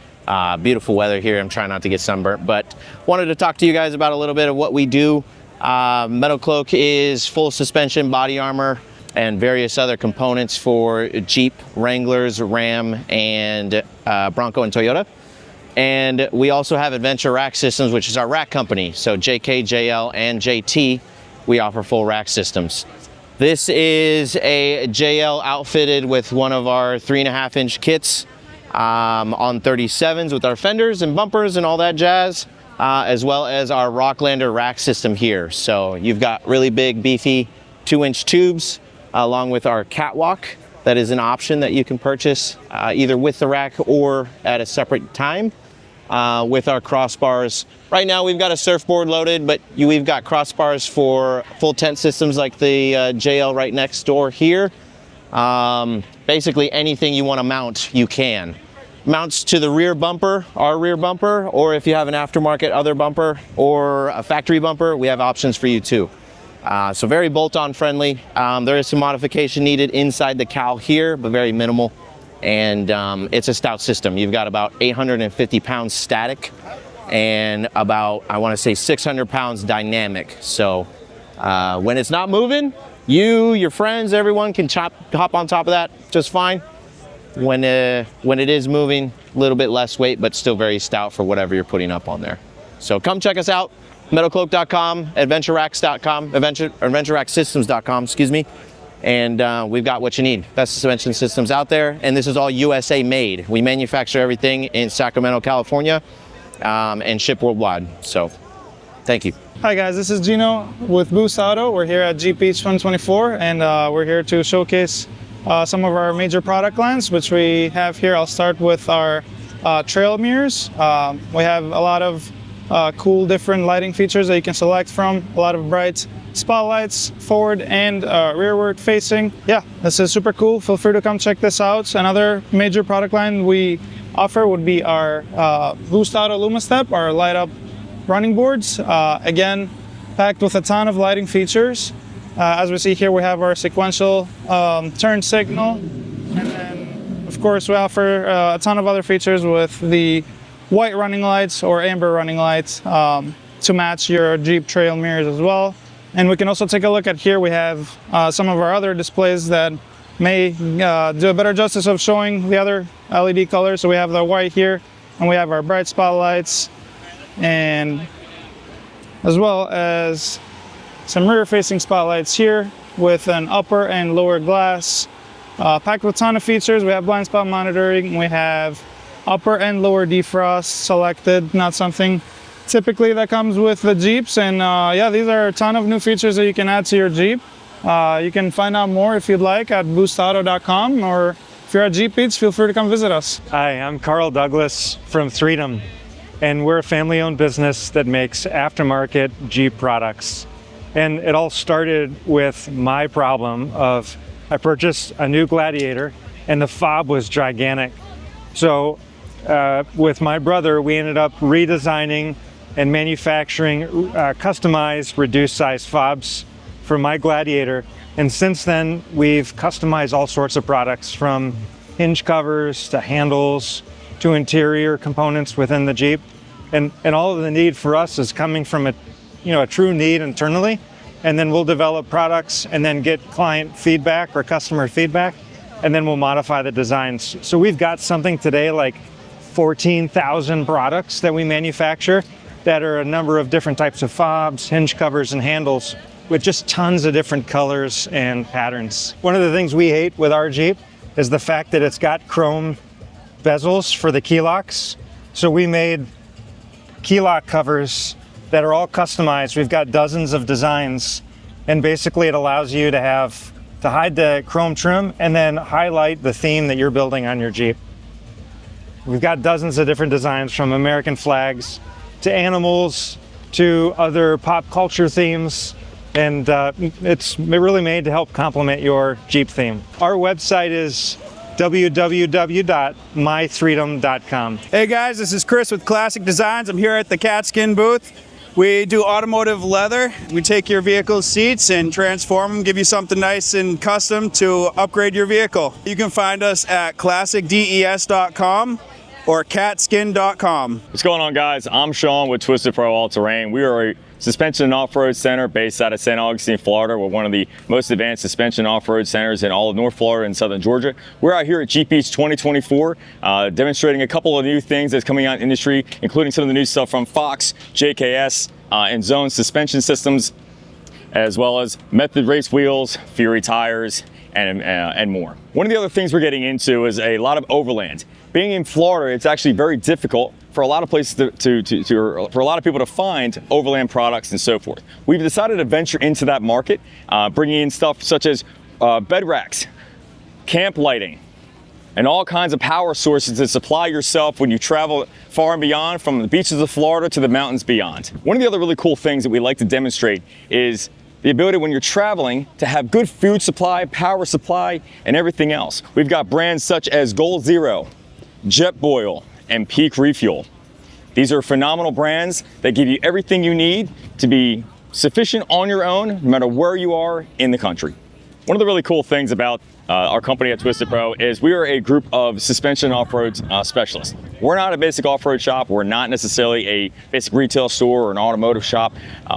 Speaker 11: Beautiful weather here. I'm trying not to get sunburnt, but wanted to talk to you guys about a little bit of what we do. Metal Cloak is full suspension, body armor, and various other components for Jeep, Wranglers, Ram, and Bronco and Toyota. And we also have Adventure Rack Systems, which is our rack company. So JK, JL, and JT, we offer full rack systems. This is a JL outfitted with one of our 3.5-inch kits on 37s with our fenders and bumpers and all that jazz, as well as our Rocklander rack system here. So you've got really big, beefy 2-inch tubes, along with our catwalk. That is an option that you can purchase either with the rack or at a separate time. With our crossbars. Right now we've got a surfboard loaded, but we've got crossbars for full tent systems like the JL right next door here. Basically anything you want to mount, you can. Mounts to the rear bumper, our rear bumper, or if you have an aftermarket other bumper or a factory bumper, we have options for you too. So very bolt-on friendly. There is some modification needed inside the cowl here, but very minimal. And it's a stout system. You've got about 850 pounds static and about, I want to say, 600 pounds dynamic. So when it's not moving, you, your friends, everyone can hop on top of that just fine. When it is moving, a little bit less weight, but still very stout for whatever you're putting up on there. So come check us out, metalcloak.com, adventureracks.com, adventureracksystems.com, excuse me. And we've got what you need. Best suspension systems out there, and this is all USA made. We manufacture everything in Sacramento, California, and ship worldwide. So, thank you.
Speaker 18: Hi guys, this is Gino with Boost Auto. We're here at Jeep Beach 2024, and we're here to showcase some of our major product lines, which we have here. I'll start with our trail mirrors. We have a lot of cool different lighting features that you can select from. A lot of bright spotlights, forward and rearward facing. Yeah, this is super cool. Feel free to come check this out. Another major product line we offer would be our Boost Auto LumaStep, our light up running boards. Again, packed with a ton of lighting features. As we see here, we have our sequential turn signal. And then, of course, we offer a ton of other features with the white running lights or amber running lights to match your Jeep trail mirrors as well. And we can also take a look at here. We have some of our other displays that may do a better justice of showing the other LED colors. So we have the white here, and we have our bright spotlights, and as well as some rear-facing spotlights here with an upper and lower glass, packed with a ton of features. We have blind spot monitoring, we have upper and lower defrost selected, not something typically that comes with the Jeeps. And yeah, these are a ton of new features that you can add to your Jeep. You can find out more if you'd like at boostauto.com, or if you're at Jeep Beach, feel free to come visit us.
Speaker 19: Hi, I'm Carl Douglas from Threedom, and we're a family-owned business that makes aftermarket Jeep products. And it all started with my problem of I purchased a new Gladiator and the fob was gigantic. So with my brother, we ended up redesigning and manufacturing customized reduced size fobs for my Gladiator. And since then, we've customized all sorts of products, from hinge covers to handles to interior components within the Jeep. And all of the need for us is coming from a true need internally, and then we'll develop products and then get client feedback or customer feedback, and then we'll modify the designs. So we've got something today like 14,000 products that we manufacture that are a number of different types of fobs, hinge covers, and handles with just tons of different colors and patterns. One of the things we hate with our Jeep is the fact that it's got chrome bezels for the key locks. So we made key lock covers that are all customized. We've got dozens of designs, and basically it allows you to hide the chrome trim and then highlight the theme that you're building on your Jeep. We've got dozens of different designs, from American flags to animals to other pop culture themes, and it's really made to help complement your Jeep theme. Our website is www.mythreedom.com.
Speaker 20: Hey guys, this is Chris with Classic Designs. I'm here at the Katzkin booth. We do automotive leather. We take your vehicle's seats and transform them, give you something nice and custom to upgrade your vehicle. You can find us at classicdes.com or catskin.com.
Speaker 21: What's going on, guys? I'm Sean with Twisted Pro All Terrain. We are a suspension and off-road center based out of St. Augustine, Florida. We're one of the most advanced suspension off-road centers in all of North Florida and Southern Georgia. We're out here at Jeep Beach 2024, demonstrating a couple of new things that's coming out in the industry, including some of the new stuff from Fox, JKS, and Zone suspension systems, as well as Method race wheels, Fury tires, and more. One of the other things we're getting into is a lot of overland. Being in Florida, it's actually very difficult for a lot of places for a lot of people to find overland products and so forth. We've decided to venture into that market, bringing in stuff such as bed racks, camp lighting, and all kinds of power sources to supply yourself when you travel far and beyond, from the beaches of Florida to the mountains beyond. One of the other really cool things that we like to demonstrate is the ability, when you're traveling, to have good food supply, power supply, and everything else. We've got brands such as Gold Zero, Jetboil, and Peak Refuel. These are phenomenal brands that give you everything you need to be sufficient on your own, no matter where you are in the country. One of the really cool things about our company at Twisted Pro is we are a group of suspension off-road specialists. We're not a basic off-road shop. We're not necessarily a basic retail store or an automotive shop.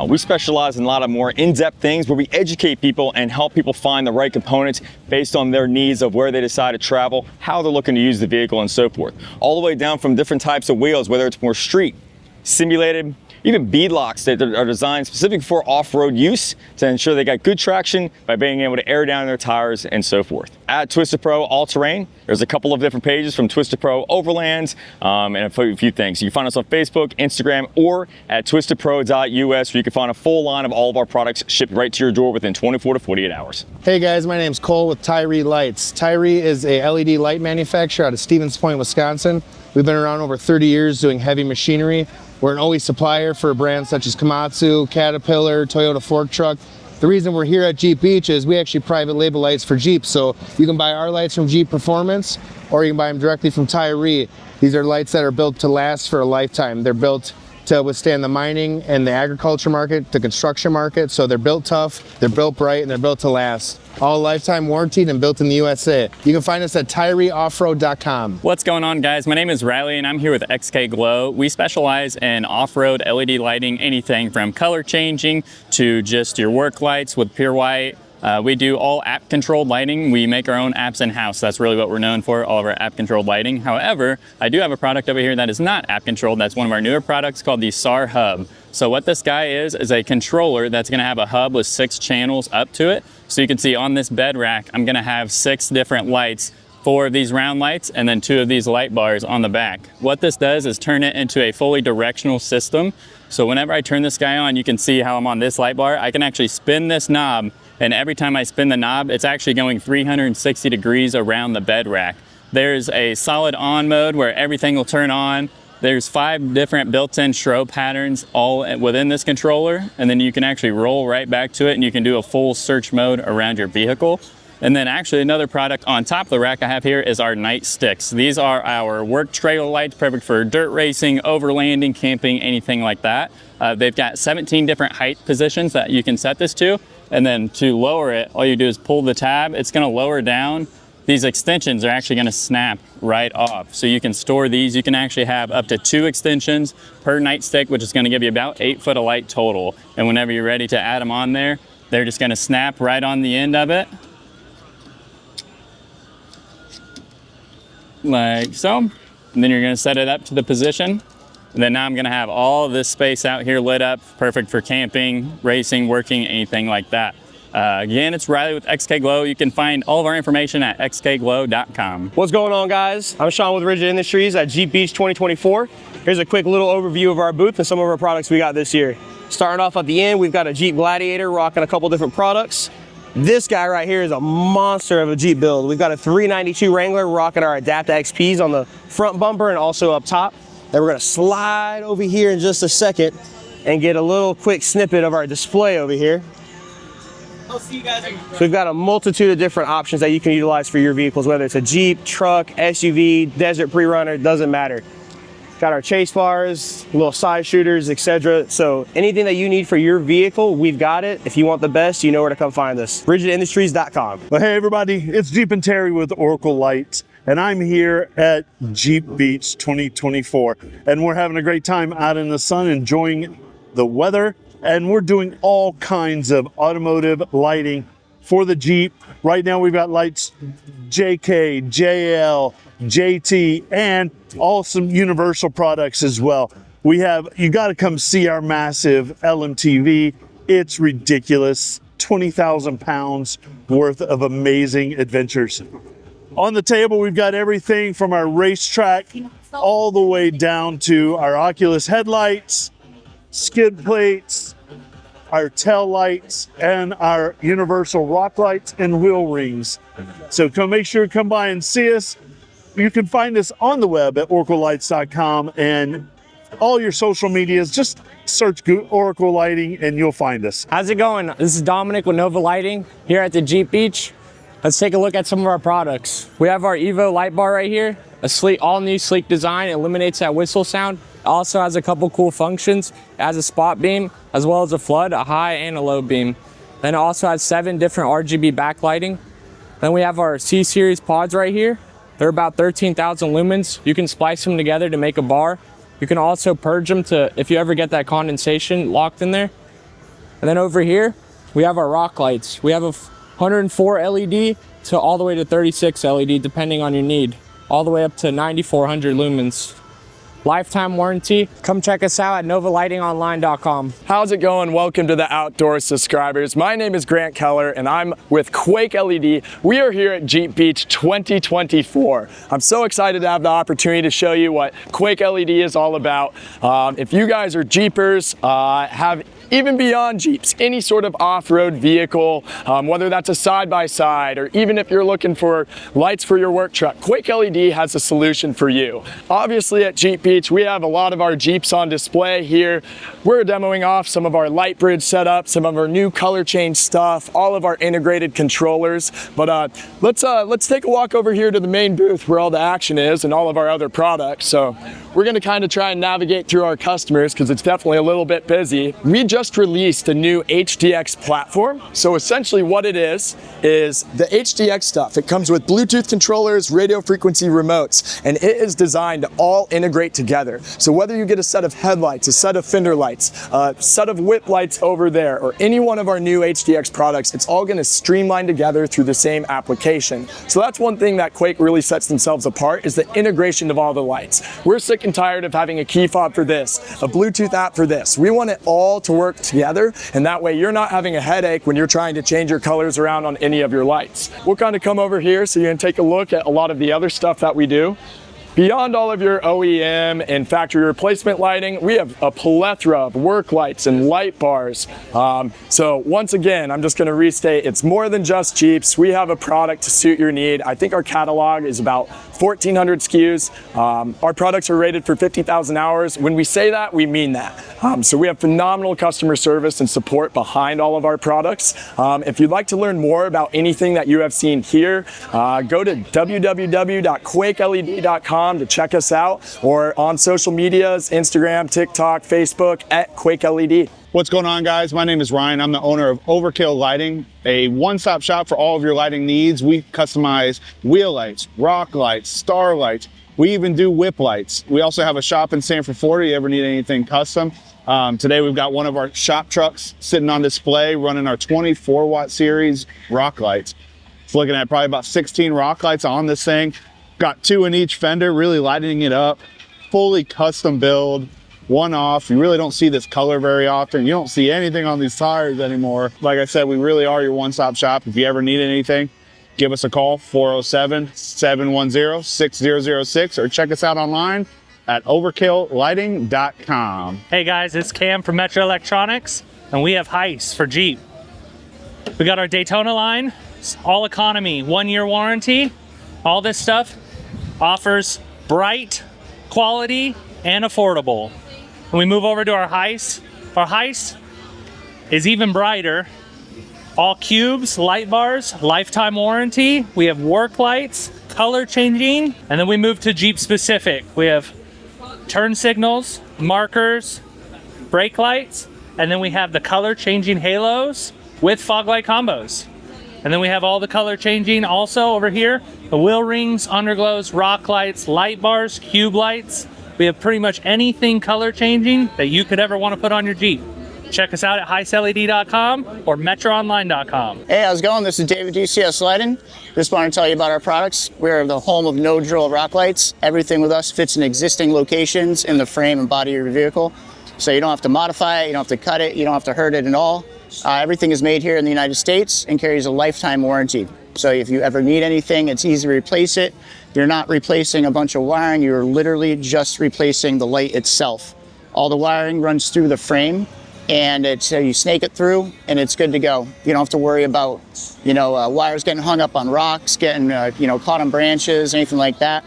Speaker 21: We specialize in a lot of more in-depth things where we educate people and help people find the right components based on their needs of where they decide to travel, how they're looking to use the vehicle, and so forth. All the way down from different types of wheels, whether it's more street, simulated, even bead locks that are designed specifically for off-road use to ensure they got good traction by being able to air down their tires and so forth. At Twisted Pro All Terrain, there's a couple of different pages from Twisted Pro Overlands and a few things. You can find us on Facebook, Instagram, or at twistedpro.us, where you can find a full line of all of our products shipped right to your door within 24 to 48 hours.
Speaker 2: Hey guys, my name's Cole with Tyri Lights. Tyri is a LED light manufacturer out of Stevens Point, Wisconsin. We've been around over 30 years doing heavy machinery. We're an OE supplier for brands such as Komatsu, Caterpillar, Toyota fork truck. The reason we're here at Jeep Beach is we actually private label lights for Jeep. So you can buy our lights from Jeep Performance, or you can buy them directly from Tyri. These are lights that are built to last for a lifetime. They're built to withstand the mining and the agriculture market, the construction market. So they're built tough, they're built bright, and they're built to last. All lifetime warranted and built in the USA. You can find us at TyriOffroad.com.
Speaker 22: What's going on, guys? My name is Riley and I'm here with XK Glow. We specialize in off-road LED lighting, anything from color changing to just your work lights with pure white. We do all app controlled lighting. We make our own apps in-house. That's really what we're known for, all of our app controlled lighting. However, I do have a product over here that is not app controlled. That's one of our newer products called the SAR Hub. So what this guy is a controller that's gonna have a hub with 6 channels up to it. So you can see on this bed rack, I'm gonna have 6 different lights, 4 of these round lights and then 2 of these light bars on the back. What this does is turn it into a fully directional system. So whenever I turn this guy on, you can see how I'm on this light bar. I can actually spin this knob, and every time I spin the knob, it's actually going 360 degrees around the bed rack. There's a solid on mode where everything will turn on. There's 5 different built-in strobe patterns all within this controller, and then you can actually roll right back to it and you can do a full search mode around your vehicle. And then actually another product on top of the rack I have here is our night sticks. These are our work trailer lights, perfect for dirt racing, overlanding, camping, anything like that. They've got 17 different height positions that you can set this to. And then to lower it, all you do is pull the tab. It's gonna lower down. These extensions are actually gonna snap right off. So you can store these. You can actually have up to 2 extensions per nightstick, which is gonna give you about 8 foot of light total. And whenever you're ready to add them on there, they're just gonna snap right on the end of it. Like so. And then you're gonna set it up to the position. And then now I'm gonna have all of this space out here lit up, perfect for camping, racing, working, anything like that. Again, it's Riley with XK Glow. You can find all of our information at xkglow.com.
Speaker 23: What's going on, guys? I'm Sean with Rigid Industries at Jeep Beach 2024. Here's a quick little overview of our booth and some of our products we got this year. Starting off at the end, we've got a Jeep Gladiator rocking a couple different products. This guy right here is a monster of a Jeep build. We've got a 392 Wrangler rocking our Adapt XPs on the front bumper and also up top. Then we're gonna slide over here in just a second and get a little quick snippet of our display over here.
Speaker 22: I'll see you guys.
Speaker 23: So we've got a multitude of different options that you can utilize for your vehicles, whether it's a Jeep, truck, SUV, desert pre-runner, doesn't matter. Got our chase bars, little side shooters, etc. So anything that you need for your vehicle, we've got it. If you want the best, you know where to come find us. RigidIndustries.com.
Speaker 24: Well, hey everybody, it's Jeep and Terry with Oracle Lights, and I'm here at Jeep Beach 2024, and we're having a great time out in the sun, enjoying the weather, and we're doing all kinds of automotive lighting for the Jeep. Right now we've got lights JK, JL, JT, and awesome universal products as well. You got to come see our massive LMTV. It's ridiculous. 20,000 pounds worth of amazing adventures. On the table, we've got everything from our racetrack all the way down to our Oculus headlights, skid plates, our tail lights, and our universal rock lights and wheel rings. So make sure to come by and see us. You can find us on the web at oraclelights.com, and all your social medias, just search Oracle Lighting and you'll find us.
Speaker 25: How's it going? This is Dominic with Nova Lighting here at the Jeep Beach. Let's take a look at some of our products. We have our Evo light bar right here, a sleek, all new sleek design. It eliminates that whistle sound. It also has a couple cool functions. It has a spot beam, as well as a flood, a high and a low beam. Then it also has 7 different RGB backlighting. Then we have our C-Series pods right here. They're about 13,000 lumens. You can splice them together to make a bar. You can also purge them if you ever get that condensation locked in there. And then over here, we have our rock lights. We have a 104 LED to all the way to 36 LED, depending on your need, all the way up to 9,400 lumens. lifetime warranty. Come check us out at novalightingonline.com.
Speaker 3: How's it going? Welcome to the Outdoor Subscribers. My name is Grant Keller and I'm with Quake LED. We are here at Jeep Beach 2024. I'm so excited to have the opportunity to show you what Quake LED is all about. If you guys are Jeepers, have even beyond Jeeps, any sort of off-road vehicle, whether that's a side-by-side or even if you're looking for lights for your work truck, Quake LED has a solution for you. Obviously at Jeep Beach, we have a lot of our Jeeps on display here. We're demoing off some of our light bridge setup, some of our new color change stuff, all of our integrated controllers. But let's take a walk over here to the main booth where all the action is and all of our other products. So we're gonna kind of try and navigate through our customers because it's definitely a little bit busy. We just released a new HDX platform. So essentially what it is the HDX stuff. It comes with Bluetooth controllers, radio frequency remotes, and it is designed to all integrate together. So whether you get a set of headlights, a set of fender lights, a set of whip lights over there, or any one of our new HDX products, it's all gonna streamline together through the same application. So that's one thing that Quake really sets themselves apart is the integration of all the lights. We're sick and tired of having a key fob for this, a Bluetooth app for this. We want it all to work together, and that way you're not having a headache when you're trying to change your colors around on any of your lights. We'll kind of come over here so you can take a look at a lot of the other stuff that we do. Beyond all of your OEM and factory replacement lighting, we have a plethora of work lights and light bars. So once again, I'm just going to restate, it's more than just Jeeps. We have a product to suit your need. I think our catalog is about 1,400 SKUs. Our products are rated for 50,000 hours. When we say that, we mean that. So we have phenomenal customer service and support behind all of our products. If you'd like to learn more about anything that you have seen here, go to www.quakeled.com to check us out, or on social medias, Instagram, TikTok, Facebook, at Quake LED.
Speaker 4: What's going on, guys? My name is Ryan. I'm the owner of Overkill Lighting, a one-stop shop for all of your lighting needs. We customize wheel lights, rock lights, star lights. We even do whip lights. We also have a shop in Sanford, Florida. You ever need anything custom? Today we've got one of our shop trucks sitting on display running our 24-watt series rock lights. It's looking at probably about 16 rock lights on this thing. Got 2 in each fender, really lighting it up. Fully custom build, one off. You really don't see this color very often. You don't see anything on these tires anymore. Like I said, we really are your one-stop shop. If you ever need anything, give us a call, 407-710-6006, or check us out online at overkilllighting.com.
Speaker 5: Hey guys, it's Cam from Metro Electronics, and we have Heise for Jeep. We got our Daytona line, all economy, 1-year warranty. All this stuff offers bright, quality, and affordable. When we move over to our Heise is even brighter. All cubes, light bars, lifetime warranty. We have work lights, color changing, and then we move to Jeep specific. We have turn signals, markers, brake lights, and then we have the color changing halos with fog light combos. And then we have all the color changing also over here. The wheel rings, underglows, rock lights, light bars, cube lights. We have pretty much anything color changing that you could ever want to put on your Jeep. Check us out at heiseled.com or metroonline.com.
Speaker 6: Hey, how's it going? This is David, DCS Lighting. Just want to tell you about our products. We're the home of no drill rock lights. Everything with us fits in existing locations in the frame and body of your vehicle. So you don't have to modify it, you don't have to cut it, you don't have to hurt it at all. Everything is made here in the United States and carries a lifetime warranty. So if you ever need anything, it's easy to replace it. You're not replacing a bunch of wiring, you're literally just replacing the light itself. All the wiring runs through the frame, and you snake it through and it's good to go. You don't have to worry about, wires getting hung up on rocks, getting, caught on branches, anything like that.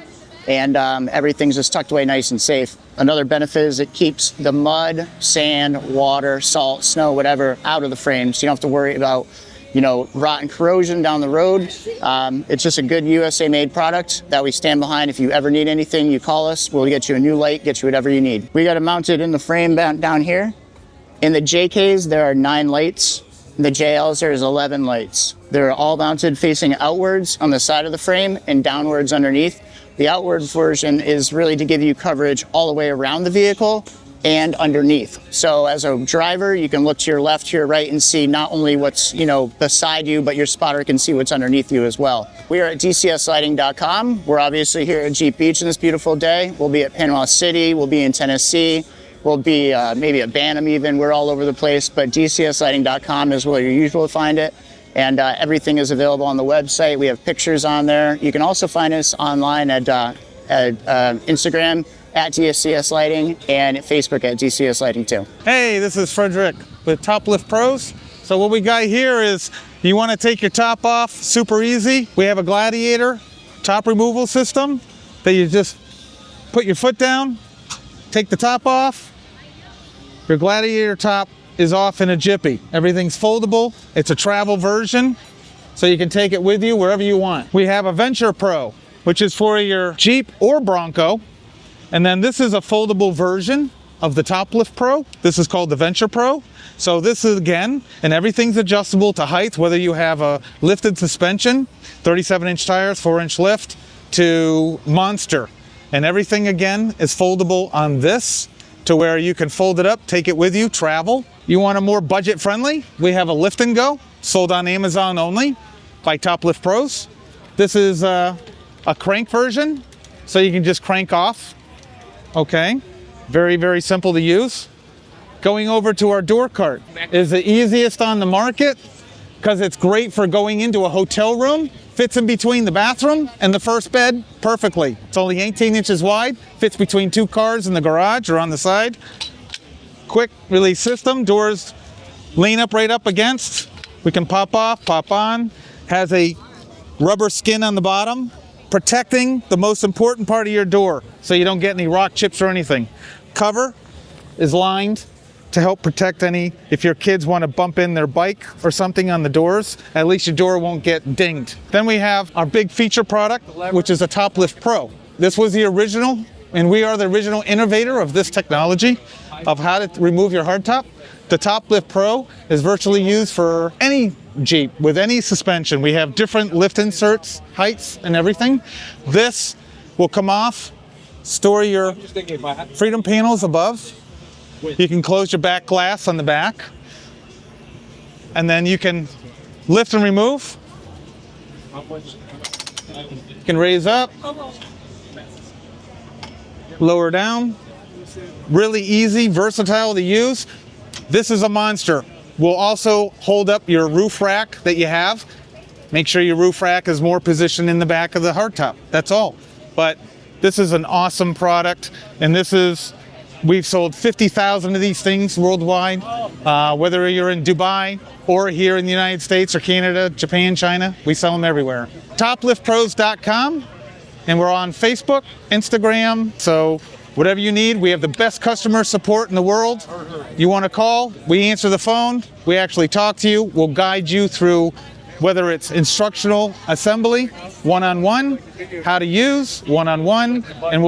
Speaker 6: And everything's just tucked away nice and safe. Another benefit is it keeps the mud, sand, water, salt, snow, whatever, out of the frame. So you don't have to worry about, rot and corrosion down the road. It's just a good USA made product that we stand behind. If you ever need anything, you call us. We'll get you a new light, get you whatever you need. We got it mounted in the frame down here. In the JKs, there are 9 lights. In the JLs, there's 11 lights. They're all mounted facing outwards on the side of the frame and downwards underneath. The outward version is really to give you coverage all the way around the vehicle and underneath. So as a driver, you can look to your left, to your right, and see not only what's, you know, beside you, but your spotter can see what's underneath you as well. We are at DCSLighting.com. We're obviously here at Jeep Beach on this beautiful day. We'll be at Panama City, we'll be in Tennessee, we'll be maybe at Bantam even. We're all over the place, but DCSLighting.com is where you usually find it. And everything is available on the website. We have pictures on there. You can also find us online at Instagram at DCS Lighting and at Facebook at DCS Lighting too.
Speaker 7: Hey, this is Frederick with Toplift Pros. So what we got here is, you want to take your top off, super easy. We have a Gladiator top removal system that you just put your foot down, take the top off. Your Gladiator top is off in a jiffy. Everything's foldable. It's a travel version, so you can take it with you wherever you want. We have a Venture Pro, which is for your Jeep or Bronco. And then this is a foldable version of the Toplift Pro. This is called the Venture Pro. So this is, again, and everything's adjustable to height, whether you have a lifted suspension, 37-inch tires, 4-inch lift, to monster. And everything, again, is foldable on this, to where you can fold it up, take it with you, travel. You want a more budget friendly? We have a Lift and Go, sold on Amazon only by Toplift Pros. This is a crank version, so you can just crank off. Okay, very, very simple to use. Going over to our door cart is the easiest on the market because it's great for going into a hotel room. Fits in between the bathroom and the first bed perfectly. It's only 18 inches wide, fits between 2 cars in the garage or on the side. Quick release system, doors lean up right up against. We can pop off, pop on. Has a rubber skin on the bottom, protecting the most important part of your door so you don't get any rock chips or anything. Cover is lined to help protect any, if your kids want to bump in their bike or something on the doors, at least your door won't get dinged. Then we have our big feature product, which is a Toplift Pro. This was the original, and we are the original innovator of this technology of how to remove your hardtop. The Toplift Pro is virtually used for any Jeep with any suspension. We have different lift inserts, heights, and everything. This will come off, store your Threedom panels above. You can close your back glass on the back, and then you can lift and remove. You can raise up, lower down. Really easy, versatile to use. This is a monster. We'll also hold up your roof rack that you have. Make sure your roof rack is more positioned in the back of the hardtop. That's all. But this is an awesome product, and this is, we've sold 50,000 of these things worldwide. Whether you're in Dubai or here in the United States or Canada, Japan, China, we sell them everywhere. Topliftpros.com, and we're on Facebook, Instagram, so whatever you need, we have the best customer support in the world. You want to call, we answer the phone, we actually talk to you, we'll guide you through whether it's instructional assembly, one-on-one, how to use, one-on-one, and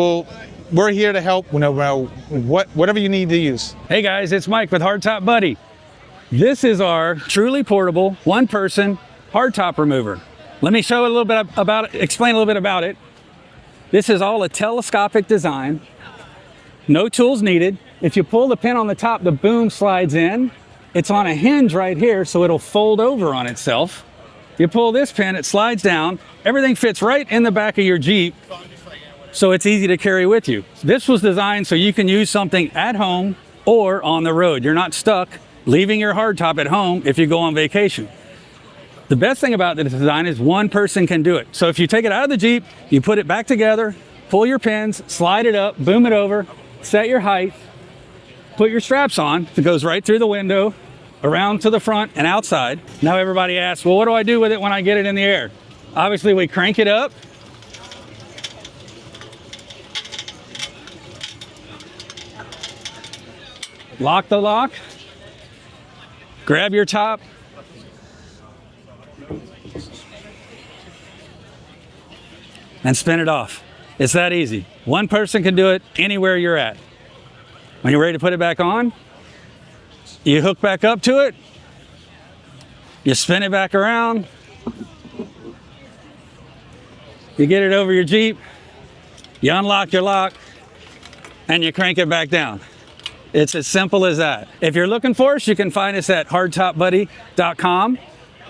Speaker 7: we're here to help whatever you need to use.
Speaker 8: Hey guys, it's Mike with Hardtop Buddy. This is our truly portable, one-person hardtop remover. Let me show a little bit about it, explain a little bit about it. This is all a telescopic design. No tools needed. If you pull the pin on the top, the boom slides in. It's on a hinge right here, so it'll fold over on itself. You pull this pin, it slides down. Everything fits right in the back of your Jeep, so it's easy to carry with you. This was designed so you can use something at home or on the road. You're not stuck leaving your hardtop at home if you go on vacation. The best thing about this design is one person can do it. So if you take it out of the Jeep, you put it back together, pull your pins, slide it up, boom it over, set your height, put your straps on. It goes right through the window, around to the front and outside. Now everybody asks, well, what do I do with it when I get it in the air? Obviously, we crank it up. Lock the lock. Grab your top. And spin it off. It's that easy. One person can do it anywhere you're at. When you're ready to put it back on, you hook back up to it, you spin it back around, you get it over your Jeep, you unlock your lock, and you crank it back down. It's as simple as that. If you're looking for us, you can find us at hardtopbuddy.com.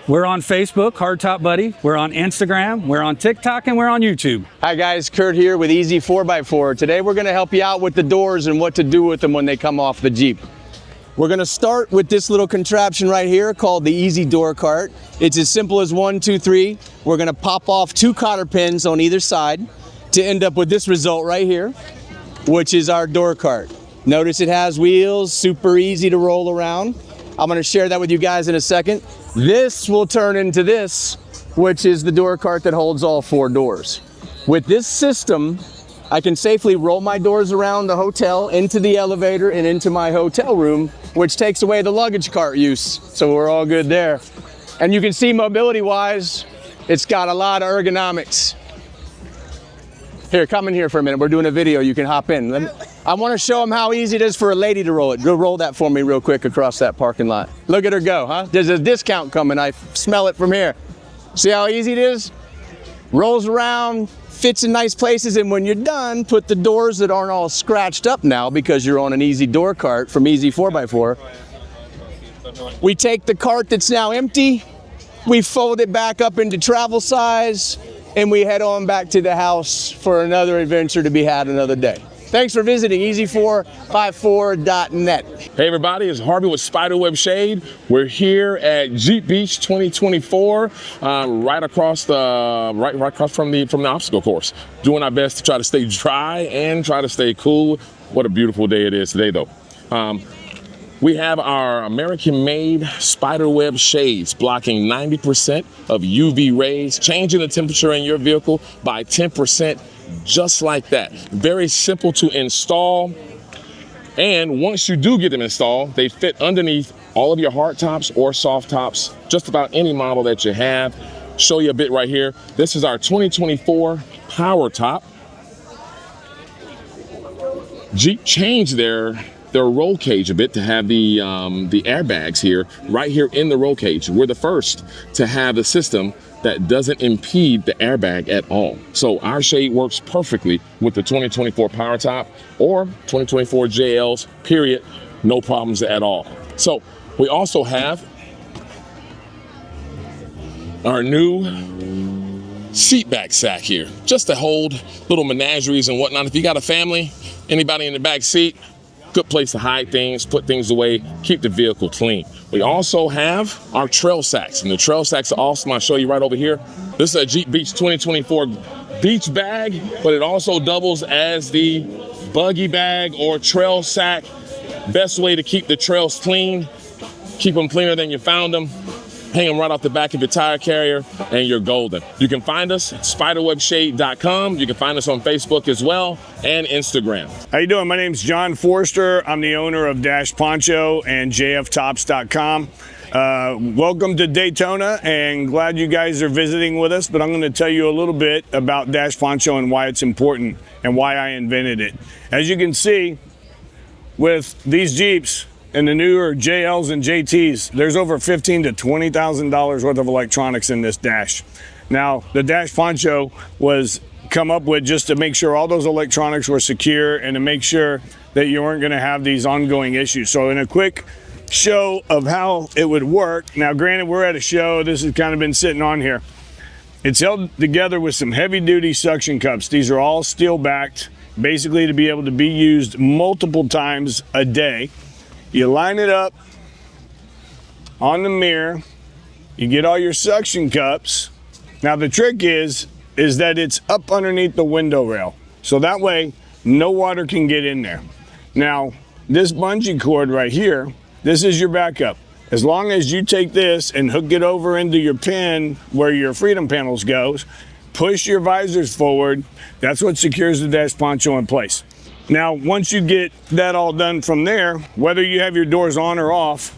Speaker 8: We're on Facebook, Hardtop Buddy. We're on Instagram, we're on TikTok, and we're on YouTube.
Speaker 23: Hi guys, Kurt here with Easy 4x4. Today we're gonna help you out with the doors and what to do with them when they come off the Jeep. We're gonna start with this little contraption right here called the Easy Door Cart. It's as simple as 1, 2, 3. We're gonna pop off 2 cotter pins on either side to end up with this result right here, which is our door cart. Notice it has wheels, super easy to roll around. I'm gonna share that with you guys in a second. This will turn into this, which is the door cart that holds all 4 doors. With this system, I can safely roll my doors around the hotel, into the elevator, and into my hotel room, which takes away the luggage cart use. So we're all good there. And you can see mobility-wise, it's got a lot of ergonomics. Here, come in here for a minute. We're doing a video. You can hop in. I want to show them how easy it is for a lady to roll it. Go roll that for me real quick across that parking lot. Look at her go, huh? There's a discount coming. I smell it from here. See how easy it is? Rolls around, fits in nice places, and when you're done, put the doors that aren't all scratched up now because you're on an Easy Door Cart from Easy 4x4. We take the cart that's now empty, we fold it back up into travel size, and we head on back to the house for another adventure to be had another day. Thanks for visiting easy4x4.net.
Speaker 9: Hey everybody, it's Harvey with Spiderweb Shade. We're here at Jeep Beach 2024, right across from the obstacle course. Doing our best to try to stay dry and try to stay cool. What a beautiful day it is today though. We have our American-made Spiderweb shades blocking 90% of UV rays, changing the temperature in your vehicle by 10%, just like that. Very simple to install. And once you do get them installed, they fit underneath all of your hard tops or soft tops, just about any model that you have. Show you a bit right here. This is our 2024 Power Top. Jeep changed their roll cage a bit to have the airbags here, right here in the roll cage. We're the first to have a system that doesn't impede the airbag at all. So our shade works perfectly with the 2024 Power Top or 2024 JLs, period. No problems at all. So we also have our new seat back sack here, just to hold little menageries and whatnot. If you got a family, anybody in the back seat, good place to hide things, put things away, keep the vehicle clean. We also have our trail sacks, and the trail sacks are awesome. I'll show you right over here. This is a Jeep Beach 2024 beach bag, but it also doubles as the buggy bag or trail sack. Best way to keep the trails clean, keep them cleaner than you found them. Hang them right off the back of your tire carrier and you're golden. You can find us at spiderwebshade.com. You can find us on Facebook as well and Instagram.
Speaker 10: How you doing? My name's John Forster. I'm the owner of Dash Poncho and jftops.com. Welcome to Daytona and glad you guys are visiting with us, but I'm going to tell you a little bit about Dash Poncho and why it's important and why I invented it. As you can see, with these Jeeps, and the newer JLs and JTs, there's over $15,000 to $20,000 worth of electronics in this dash. Now, the Dash Poncho was come up with just to make sure all those electronics were secure and to make sure that you weren't gonna have these ongoing issues. So in a quick show of how it would work, now granted we're at a show, this has kind of been sitting on here. It's held together with some heavy duty suction cups. These are all steel backed, basically to be able to be used multiple times a day. You line it up on the mirror, you get all your suction cups. Now the trick is that it's up underneath the window rail. So that way, no water can get in there. Now, this bungee cord right here, this is your backup. As long as you take this and hook it over into your pin where your Threedom panels goes, push your visors forward, that's what secures the Dash Poncho in place. Now, once you get that all done from there, whether you have your doors on or off,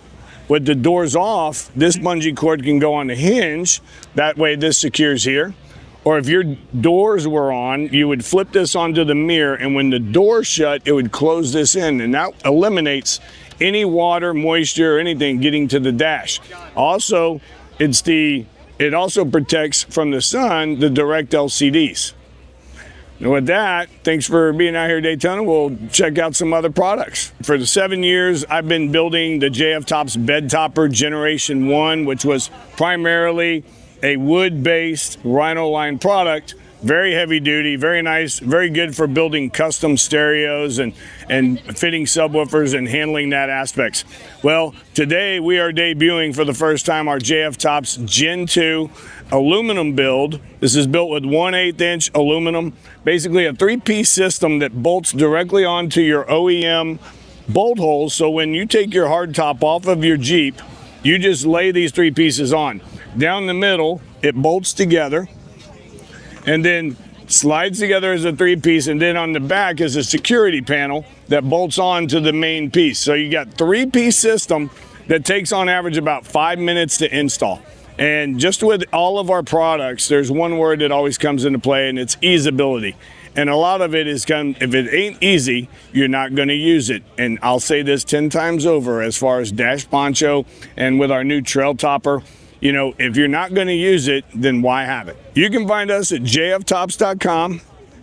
Speaker 10: with the doors off, this bungee cord can go on the hinge. That way this secures here. Or if your doors were on, you would flip this onto the mirror, and when the door shut, it would close this in, and that eliminates any water, moisture, or anything getting to the dash. Also, it also protects from the sun the direct LCDs. And with that, thanks for being out here at Daytona. We'll check out some other products. For the 7 years, I've been building the JF Tops Bed Topper Generation 1, which was primarily a wood-based Rhino line product. Very heavy duty, very nice, very good for building custom stereos and fitting subwoofers and handling that aspects. Well, today we are debuting for the first time our JF Tops Gen 2 aluminum build. This is built with 1/8 inch aluminum, basically a 3-piece system that bolts directly onto your OEM bolt holes. So when you take your hardtop off of your Jeep, you just lay these 3 pieces on. Down the middle, it bolts together and then slides together as a 3-piece, and then on the back is a security panel that bolts on to the main piece. So you got 3-piece system that takes on average about 5 minutes to install. And just with all of our products, there's one word that always comes into play, and it's easeability. And a lot of it is if it ain't easy, you're not gonna use it. And I'll say this 10 times over as far as Dash Poncho and with our new Trail Topper. You know, if you're not going to use it, then why have it? You can find us at jftops.com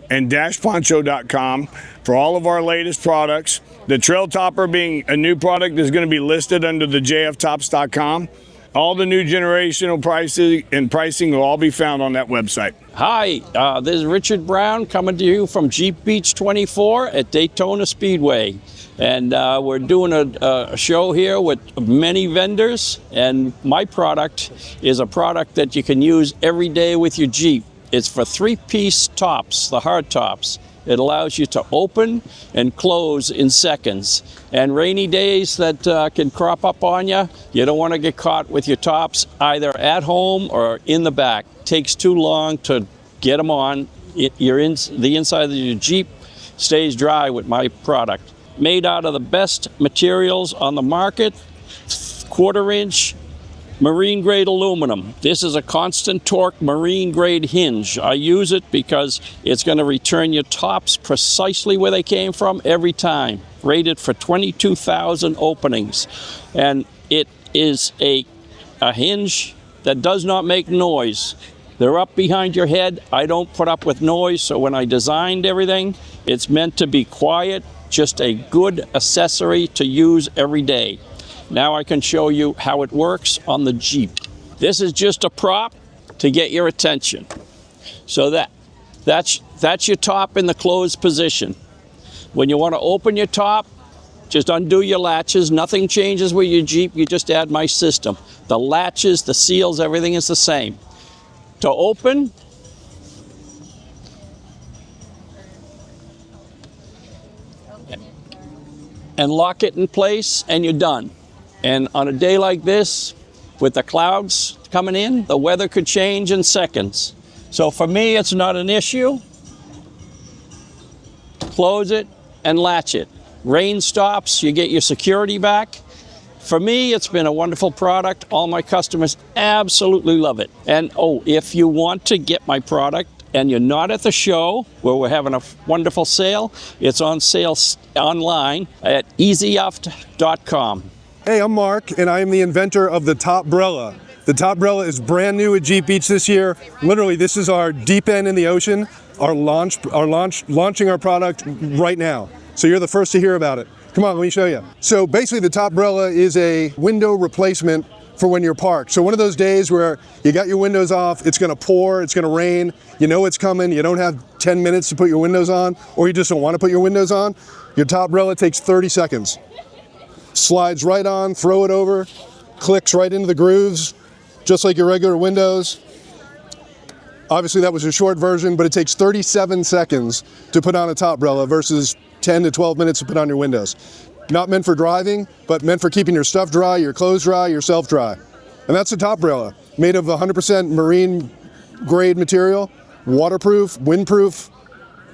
Speaker 10: and dashponcho.com for all of our latest products. The Trail Topper, being a new product, is going to be listed under the jftops.com. All the new generational pricing will all be found on that website.
Speaker 1: Hi, this is Richard Brown coming to you from Jeep Beach 24 at Daytona Speedway. And we're doing a show here with many vendors, and my product is a product that you can use every day with your Jeep. It's for 3-piece tops, the hard tops. It allows you to open and close in seconds. And rainy days that can crop up on you, you don't want to get caught with your tops either at home or in the back. Takes too long to get them on. The inside of your Jeep stays dry with my product. Made out of the best materials on the market, 1/4 inch marine grade aluminum. This is a constant torque marine grade hinge. I use it because it's going to return your tops precisely where they came from every time. Rated for 22,000 openings. And it is a hinge that does not make noise. They're up behind your head. I don't put up with noise, so when I designed everything, it's meant to be quiet. Just a good accessory to use every day. Now I can show you how it works on the Jeep. This is just a prop to get your attention. So that's your top in the closed position. When you want to open your top, just undo your latches. Nothing changes with your Jeep. You just add my system. The latches, the seals, everything is the same. To open, and lock it in place, and you're done. And on a day like this, with the clouds coming in, the weather could change in seconds. So for me, it's not an issue. Close it and latch it. Rain stops, you get your security back. For me, it's been a wonderful product. All my customers absolutely love it. And if you want to get my product, and you're not at the show where we're having a wonderful sale, it's on sale online at easyoft.com.
Speaker 12: Hey, I'm Mark, and I am the inventor of the Topbrella. The Topbrella is brand new at Jeep Beach this year. Literally, this is our deep end in the ocean, launching our product right now. So you're the first to hear about it. Come on, let me show you. So basically, the Topbrella is a window replacement for when you're parked. So one of those days where you got your windows off, it's gonna pour, it's gonna rain, you know it's coming, you don't have 10 minutes to put your windows on, or you just don't wanna put your windows on, your Topbrella takes 30 seconds. Slides right on, throw it over, clicks right into the grooves, just like your regular windows. Obviously that was a short version, but it takes 37 seconds to put on a Topbrella versus 10 to 12 minutes to put on your windows. Not meant for driving, but meant for keeping your stuff dry, your clothes dry, yourself dry. And that's the Topbrella, made of 100% marine grade material, waterproof, windproof,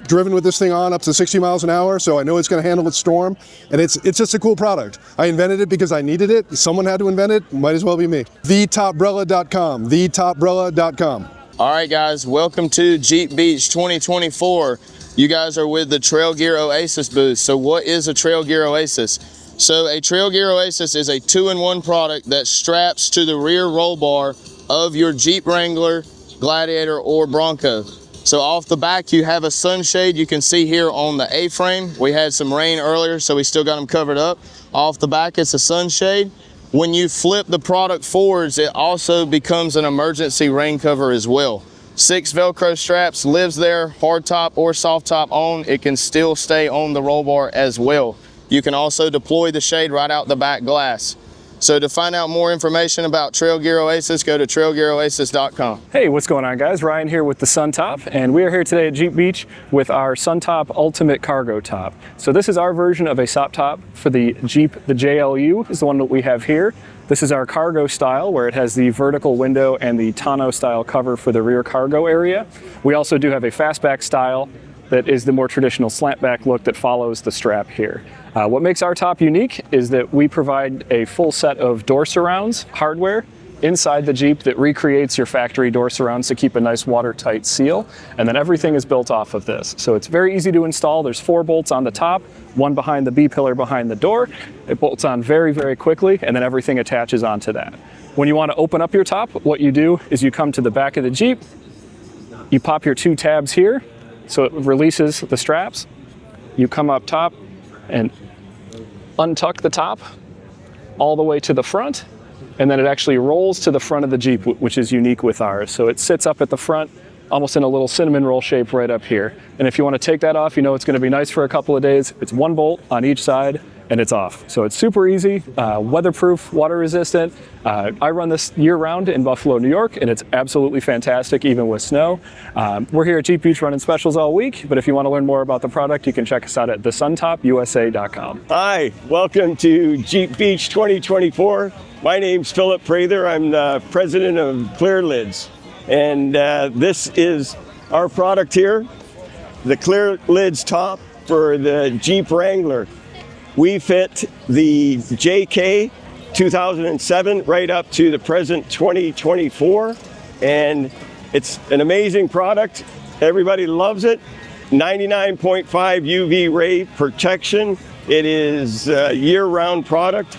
Speaker 12: driven with this thing on up to 60 miles an hour, so I know it's gonna handle its storm, and it's just a cool product. I invented it because I needed it. Someone had to invent it, might as well be me. thetopbrella.com, thetopbrella.com.
Speaker 13: All right, guys, welcome to Jeep Beach 2024. You guys are with the Trailgear Oasis booth. So what is a Trailgear Oasis? So a Trailgear Oasis is a 2-in-1 product that straps to the rear roll bar of your Jeep Wrangler, Gladiator, or Bronco. So off the back, you have a sunshade. You can see here on the A-frame. We had some rain earlier, so we still got them covered up. Off the back, it's a sunshade. When you flip the product forwards, it also becomes an emergency rain cover as well. 6 Velcro straps, lives there, hard top or soft top on. It can still stay on the roll bar as well. You can also deploy the shade right out the back glass. So to find out more information about Trailgear Oasis, go to trailgearoasis.com.
Speaker 3: Hey, what's going on, guys? Ryan here with the Suntop, and we are here today at Jeep Beach with our Suntop Ultimate Cargo Top. So this is our version of a SOP top for the Jeep. The JLU is the one that we have here. This is our cargo style, where it has the vertical window and the tonneau style cover for the rear cargo area. We also do have a fastback style that is the more traditional slant back look that follows the strap here. What makes our top unique is that we provide a full set of door surrounds hardware inside the Jeep that recreates your factory door surrounds to keep a nice watertight seal, and then everything is built off of this. So it's very easy to install. There's 4 bolts on the top, 1 behind the B-pillar behind the door. It bolts on very, very quickly, and then everything attaches onto that. When you want to open up your top, what you do is you come to the back of the Jeep, you pop your 2 tabs here, so it releases the straps. You come up top and untuck the top all the way to the front, and then it actually rolls to the front of the Jeep, which is unique with ours. So it sits up at the front, almost in a little cinnamon roll shape right up here. And if you want to take that off, you know it's going to be nice for a couple of days. It's 1 bolt on each side, and it's off. So it's super easy, weatherproof, water resistant. I run this year round in Buffalo, New York, and it's absolutely fantastic even with snow. We're here at Jeep Beach running specials all week, but if you want to learn more about the product, you can check us out at thesuntopusa.com.
Speaker 11: Hi, welcome to Jeep Beach 2024. My name's Philip Prather. I'm the president of Clear Lidz, and this is our product here, the Clear Lidz top for the Jeep Wrangler. We fit the JK 2007 right up to the present 2024, and it's an amazing product. Everybody loves it. 99.5 UV ray protection. It is a year-round product,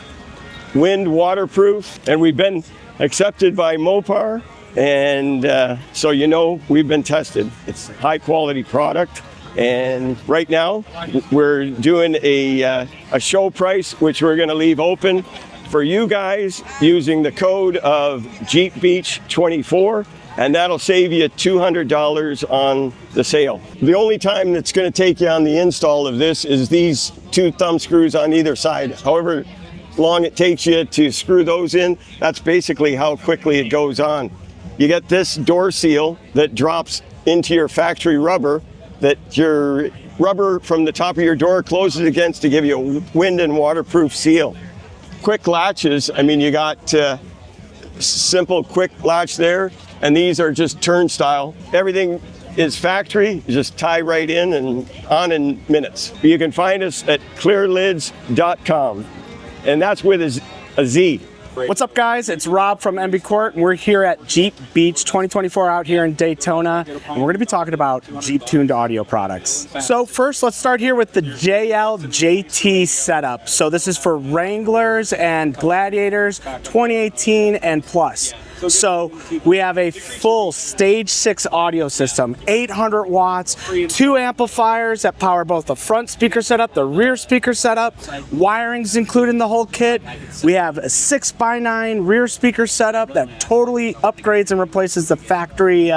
Speaker 11: wind waterproof, and we've been accepted by Mopar, and so you know we've been tested. It's a high-quality product. And right now, we're doing a show price, which we're going to leave open for you guys using the code of Jeep Beach 24, and that'll save you $200 on the sale. The only time that's going to take you on the install of this is these 2 thumb screws on either side. However long it takes you to screw those in, that's basically how quickly it goes on. You get this door seal that drops into your factory rubber, that your rubber from the top of your door closes against to give you a wind and waterproof seal. Quick latches, I mean, you got simple quick latch there, and these are just turnstile. Everything is factory, you just tie right in and on in minutes. You can find us at clearlids.com, and that's with a Z.
Speaker 14: What's up, guys? It's Rob from MB Court, and we're here at Jeep Beach 2024 out here in Daytona, and we're going to be talking about Jeep-tuned audio products. So first, let's start here with the JL-JT setup. So this is for Wranglers and Gladiators 2018 and plus. So we have a full stage 6 audio system, 800 watts, 2 amplifiers that power both the front speaker setup, the rear speaker setup, wiring's included in the whole kit. We have a 6x9 rear speaker setup that totally upgrades and replaces the factory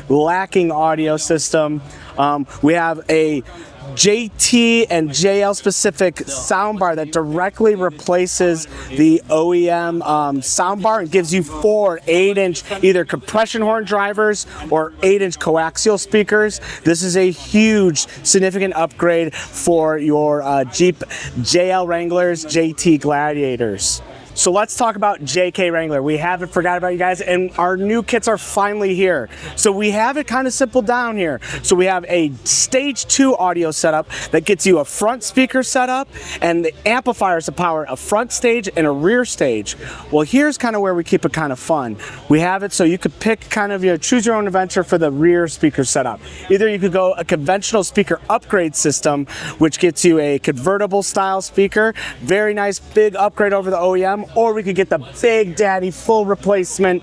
Speaker 14: lacking audio system. We have a JT and JL specific soundbar that directly replaces the OEM soundbar and gives you 4 8-inch either compression horn drivers or 8-inch coaxial speakers. This is a huge significant upgrade for your Jeep JL Wranglers, JT Gladiators. So let's talk about JK Wrangler. We haven't forgot about you guys, and our new kits are finally here. So we have it kind of simple down here. So we have a stage 2 audio setup that gets you a front speaker setup and the amplifiers to power a front stage and a rear stage. Well, here's kind of where we keep it kind of fun. We have it so you could pick kind of your choose your own adventure for the rear speaker setup. Either you could go a conventional speaker upgrade system, which gets you a convertible style speaker, very nice big upgrade over the OEM, or we could get the Big Daddy full replacement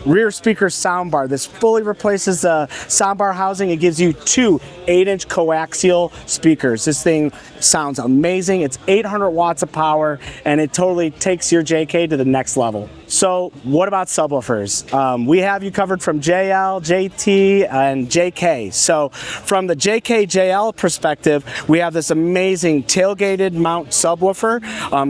Speaker 14: rear speaker soundbar. This fully replaces the soundbar housing. It gives you two 8-inch coaxial speakers. This thing sounds amazing. It's 800 watts of power, and it totally takes your JK to the next level. So what about subwoofers? We have you covered from JL, JT, and JK. So from the JK JL perspective, we have this amazing tailgated mount subwoofer.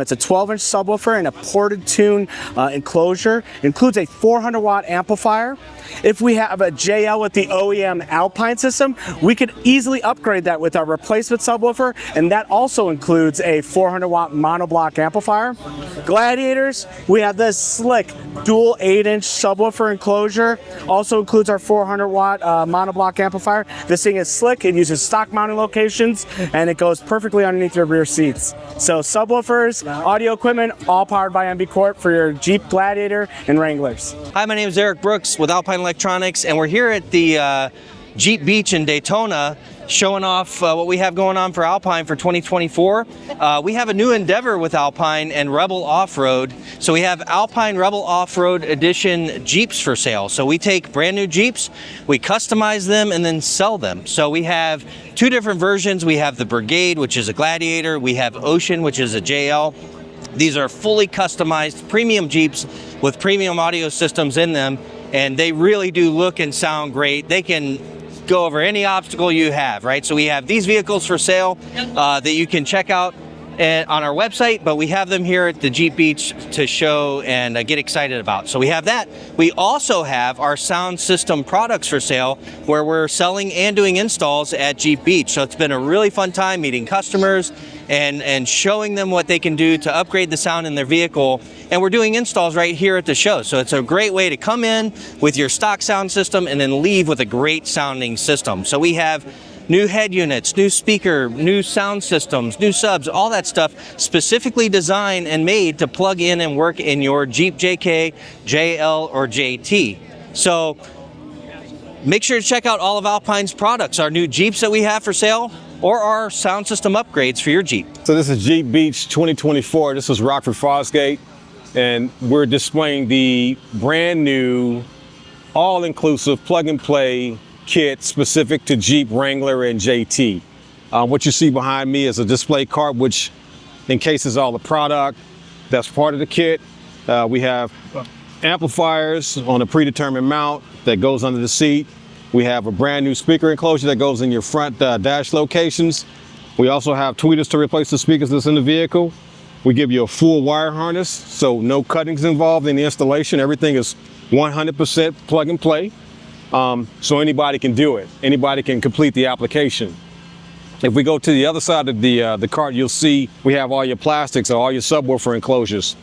Speaker 14: It's a 12-inch subwoofer and a ported tune enclosure. Includes a 400 watt amplifier. If we have a JL with the OEM Alpine system, we could easily upgrade that with our replacement subwoofer, and that also includes a 400 watt monoblock amplifier. Gladiators, we have this slick dual 8-inch subwoofer enclosure. Also includes our 400 watt monoblock amplifier. This thing is slick. It uses stock mounting locations, and it goes perfectly underneath your rear seats. So subwoofers, audio equipment, all powered by MB Corp for your Jeep Gladiator and Wranglers.
Speaker 15: Hi, my name is Eric Brooks with Alpine Electronics, and we're here at the Jeep Beach in Daytona showing off what we have going on for Alpine for 2024. We have a new endeavor with Alpine and Rebel Offroad. So we have Alpine Rebel Offroad Edition Jeeps for sale. So we take brand new Jeeps, we customize them, and then sell them. So we have two different versions. We have the Brigade, which is a Gladiator. We have Ocean, which is a JL. These are fully customized premium Jeeps with premium audio systems in them, and they really do look and sound great. They can go over any obstacle you have, right? So we have these vehicles for sale that you can check out on our website, but we have them here at the Jeep Beach to show and get excited about. So we have that. We also have our sound system products for sale, where we're selling and doing installs at Jeep Beach. So it's been a really fun time meeting customers and showing them what they can do to upgrade the sound in their vehicle. And we're doing installs right here at the show. So it's a great way to come in with your stock sound system and then leave with a great sounding system. So we have new head units, new speaker, new sound systems, new subs, all that stuff specifically designed and made to plug in and work in your Jeep JK, JL, or JT. So make sure to check out all of Alpine's products, our new Jeeps that we have for sale, or our sound system upgrades for your Jeep.
Speaker 16: So this is Jeep Beach 2024. This is Rockford Fosgate, and we're displaying the brand new, all-inclusive plug-and-play kit specific to Jeep Wrangler and JT. What you see behind me is a display cart which encases all the product. That's part of the kit. We have amplifiers on a predetermined mount that goes under the seat. We have a brand new speaker enclosure that goes in your front dash locations. We also have tweeters to replace the speakers that's in the vehicle. We give you a full wire harness, so no cuttings involved in the installation. Everything is 100% plug and play. So anybody can do it. Anybody can complete the application. If we go to the other side of the cart, you'll see we have all your plastics or all your subwoofer enclosures.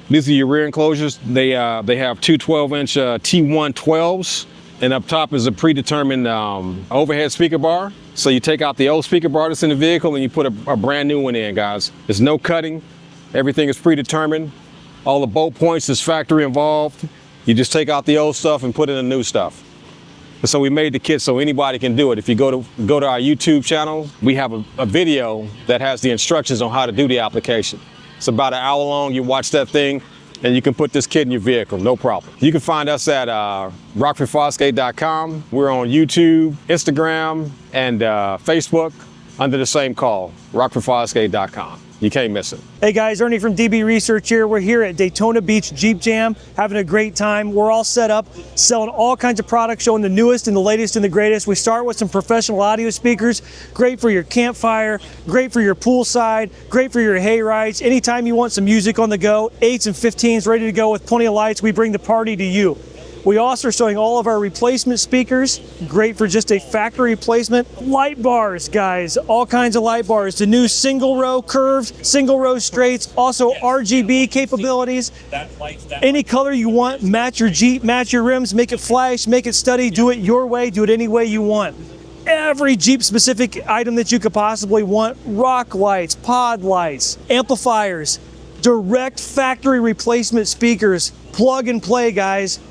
Speaker 16: These are your rear enclosures. They have two 12-inch T112s, and up top is a predetermined overhead speaker bar. So you take out the old speaker bar that's in the vehicle and you put a brand new one in, guys. There's no cutting. Everything is predetermined. All the bolt points is factory involved. You just take out the old stuff and put in the new stuff. And so we made the kit so anybody can do it. If you go to our YouTube channel, we have a video that has the instructions on how to do the application. It's about an hour long. You watch that thing and you can put this kit in your vehicle, no problem. You can find us at rockfordfosgate.com. We're on YouTube, Instagram, and Facebook under the same call, rockfordfosgate.com. You can't miss it.
Speaker 17: Hey guys, Ernie from DB Research here. We're here at Daytona Beach Jeep Jam, having a great time. We're all set up, selling all kinds of products, showing the newest and the latest and the greatest. We start with some professional audio speakers, great for your campfire, great for your poolside, great for your hay rides. Anytime you want some music on the go, 8s and 15s ready to go with plenty of lights, we bring the party to you. We also are showing all of our replacement speakers, great for just a factory replacement. Light bars, guys, all kinds of light bars. The new single row curved, single row straights, also RGB capabilities. Any color you want, match your Jeep, match your rims, make it flash, make it steady, do it your way, do it any way you want. Every Jeep specific item that you could possibly want, rock lights, pod lights, amplifiers, direct factory replacement speakers, plug and play, guys.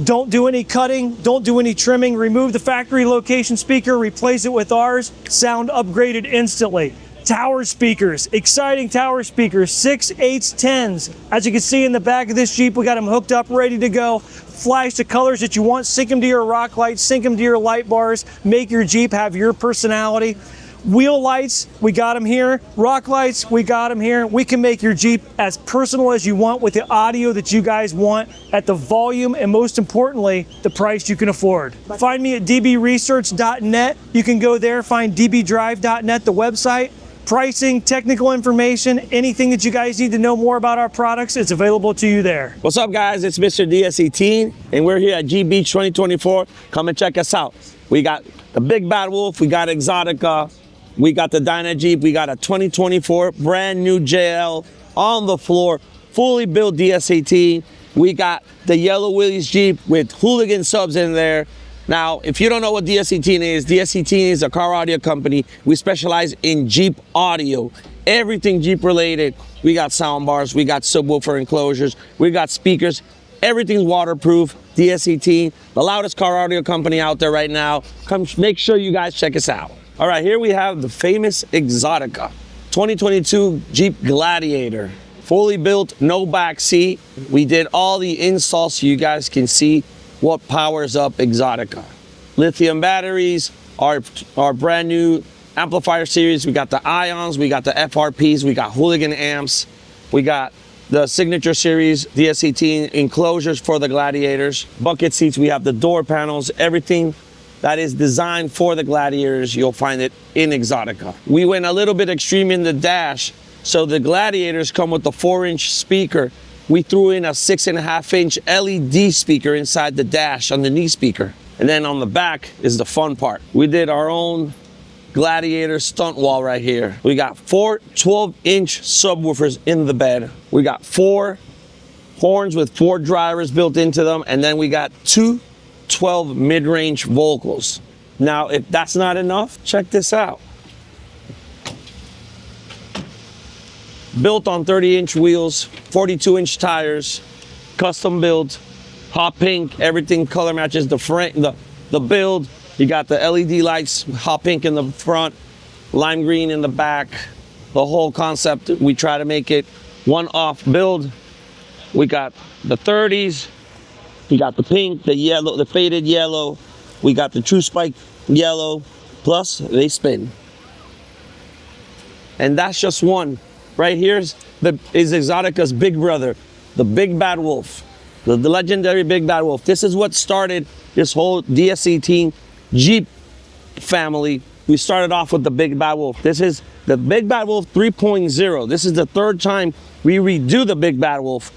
Speaker 17: Don't do any cutting, don't do any trimming, remove the factory location speaker, replace it with ours, sound upgraded instantly. tower speakers, exciting tower speakers, 6, 8s, 10s. As you can see in the back of this Jeep, we got them hooked up, ready to go. Flash the colors that you want, sync them to your rock lights, sync them to your light bars, make your Jeep have your personality. Wheel lights, we got them here. Rock lights, we got them here. We can make your Jeep as personal as you want with the audio that you guys want at the volume and most importantly, the price you can afford. Find me at dbresearch.net. You can go there, find dbdrive.net, the website. Pricing, technical information, anything that you guys need to know more about our products, it's available to you there.
Speaker 2: What's up, guys? It's Mr. DSET, and we're here at Jeep Beach 2024. Come and check us out. We got the Big Bad Wolf, we got Exotica, we got the Dyna Jeep, we got a 2024 brand new JL on the floor, fully built DSET. We got the Yellow Willys Jeep with hooligan subs in there. Now, if you don't know what DSET is a car audio company. We specialize in Jeep audio, everything Jeep related. We got sound bars, we got subwoofer enclosures, we got speakers, everything's waterproof. DSET, the loudest car audio company out there right now. Come make sure you guys check us out. All right, here we have the famous Exotica, 2022 Jeep Gladiator, fully built, no back seat. We did all the installs so you guys can see what powers up Exotica. Lithium batteries, our brand new amplifier series. We got the Ions, we got the FRPs, we got hooligan amps, we got the Signature Series DSET enclosures for the Gladiators. Bucket seats, we have the door panels, everything that is designed for the Gladiators, you'll find it in Exotica. We went a little bit extreme in the dash, so the Gladiators come with the 4-inch speaker. We threw in a 6.5-inch LED speaker inside the dash on the knee speaker. And then on the back is the fun part. We did our own Gladiator stunt wall right here. We got 4 12-inch subwoofers in the bed. We got 4 horns with 4 drivers built into them. And then we got 2 12 mid-range vocals. Now, if that's not enough, check this out. Built on 30-inch wheels, 42-inch tires, custom built, hot pink, everything color matches the frame, the build. You got the LED lights, hot pink in the front, lime green in the back. The whole concept, we try to make it one-off build. We got the 30s, we got the pink, the yellow, the faded yellow. We got the True Spike yellow, plus they spin. And that's just one. Right here is Exotica's big brother, the Big Bad Wolf, the legendary Big Bad Wolf. This is what started this whole DSET Jeep family. We started off with the Big Bad Wolf. This is the Big Bad Wolf 3.0. This is the 3rd time we redo the Big Bad Wolf.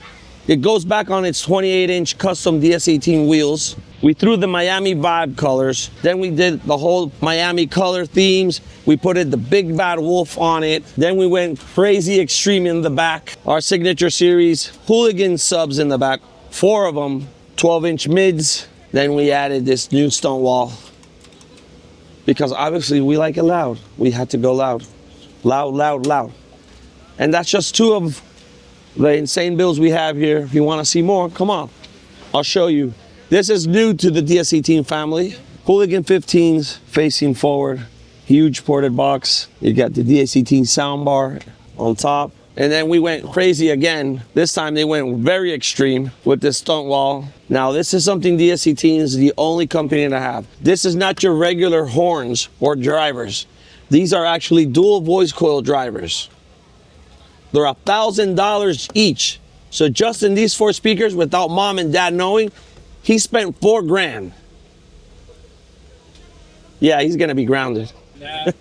Speaker 2: It goes back on its 28-inch custom DSET wheels. We threw the Miami vibe colors. Then we did the whole Miami color themes. We put the Big Bad Wolf on it. Then we went crazy extreme in the back. Our Signature Series hooligan subs in the back, 4 of them, 12-inch mids. Then we added this new stunt wall. Because obviously we like it loud. We had to go loud. Loud, loud, loud. And that's just 2 of the insane builds we have here. If you want to see more, come on. I'll show you. This is new to the DSET family. Hooligan 15s facing forward. Huge ported box. You got the DSET soundbar on top. And then we went crazy again. This time they went very extreme with this stunt wall. Now this is something DSET is the only company to have. This is not your regular horns or drivers. These are actually dual voice coil drivers. They're $1,000 each. So just in these 4 speakers, without mom and dad knowing, he spent $4 grand. Yeah, he's gonna be grounded.
Speaker 18: Nah.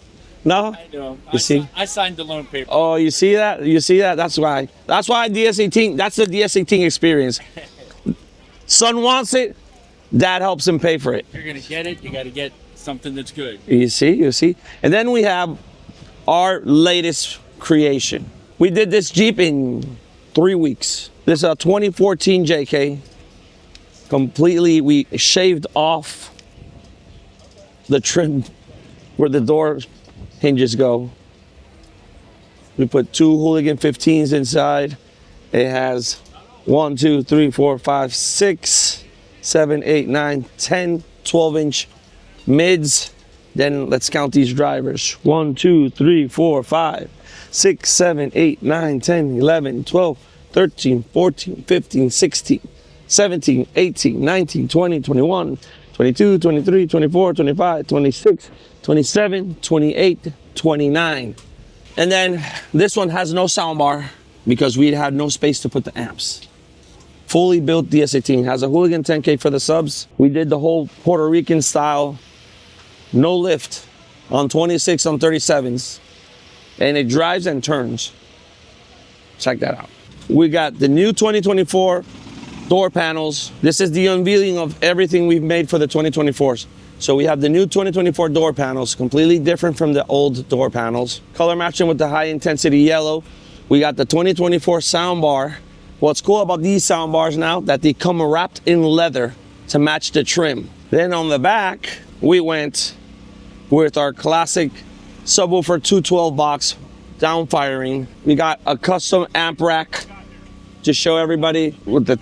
Speaker 2: No?
Speaker 18: I know.
Speaker 2: You see?
Speaker 18: I signed the loan paper.
Speaker 2: Oh, you see that? You see that? That's why. That's why DSET, that's the DSET experience. Son wants it, dad helps him pay for it.
Speaker 18: If you're gonna get it, you gotta get something that's good.
Speaker 2: You see, you see? And then we have our latest creation. We did this Jeep in 3 weeks. This is a 2014 JK. Completely, we shaved off the trim where the door hinges go. We put 2 hooligan 15s inside. It has 1, 2, 3, 4, 5, 6, 7, 8, 9, 10, 12-inch mids. Then let's count these drivers. 1, 2, 3, 4, 5, 6, 7, 8, 9, 10, 11, 12, 13, 14, 15, 16, 17, 18, 19, 20, 21, 22, 23, 24, 25, 26, 27, 28, 29. And then this one has no soundbar because we had no space to put the amps. Fully built DS18, has a Hooligan 10K for the subs. We did the whole Puerto Rican style, no lift on 26 on 37s. And it drives and turns. Check that out. We got the new 2024 door panels. This is the unveiling of everything we've made for the 2024s. So we have the new 2024 door panels, completely different from the old door panels. Color matching with the high intensity yellow. We got the 2024 sound bar. What's cool about these sound bars now, that they come wrapped in leather to match the trim. Then on the back, we went with our classic subwoofer 212 box down firing. We got a custom amp rack to show everybody with the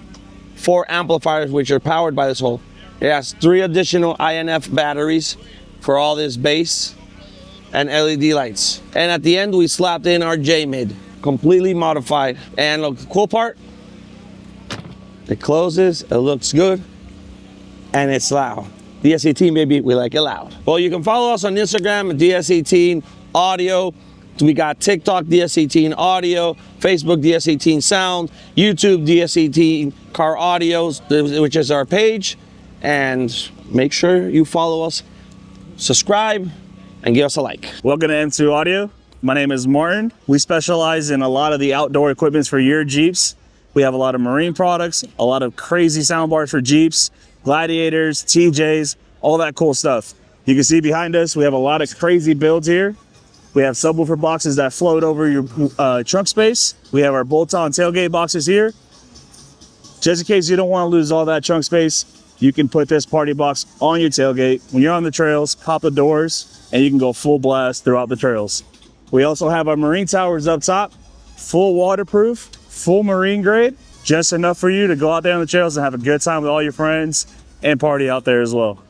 Speaker 2: 4 amplifiers which are powered by this whole. It has 3 additional INF batteries for all this bass and LED lights. And at the end we slapped in our J-Mid, completely modified. And look, the cool part, it closes, it looks good, and it's loud. DS18, baby, we like it loud. Well, you can follow us on Instagram at DS18 Audio. We got TikTok DS18 Audio, Facebook DS18 Sound, YouTube DS18 Car Audios, which is our page. And make sure you follow us, subscribe, and give us a like.
Speaker 19: Welcome to M2 Audio. My name is Martin. We specialize in a lot of the outdoor equipments for your Jeeps. We have a lot of marine products, a lot of crazy soundbars for Jeeps, Gladiators, TJs, all that cool stuff. You can see behind us, we have a lot of crazy builds here. We have subwoofer boxes that float over your trunk space. We have our bolt-on tailgate boxes here. Just in case you don't want to lose all that trunk space, you can put this party box on your tailgate. When you're on the trails, pop the doors, and you can go full blast throughout the trails. We also have our marine towers up top, full waterproof, full marine grade, just enough for you to go out there on the trails and have a good time with all your friends and party out there as well.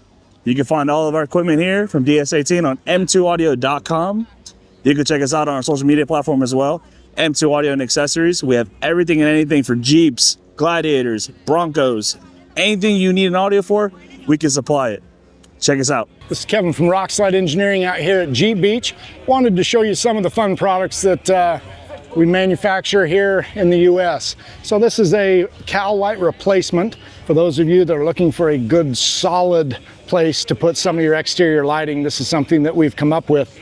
Speaker 19: You can find all of our equipment here from DS18 on m2audio.com. You can check us out on our social media platform as well, M2 Audio and Accessories. We have everything and anything for Jeeps, Gladiators, Broncos, anything you need an audio for, we can supply it. Check us out.
Speaker 20: This is Kevin from Rockslide Engineering out here at Jeep Beach. Wanted to show you some of the fun products that we manufacture here in the US. So this is a cowl light replacement for those of you that are looking for a good solid place to put some of your exterior lighting. This is something that we've come up with.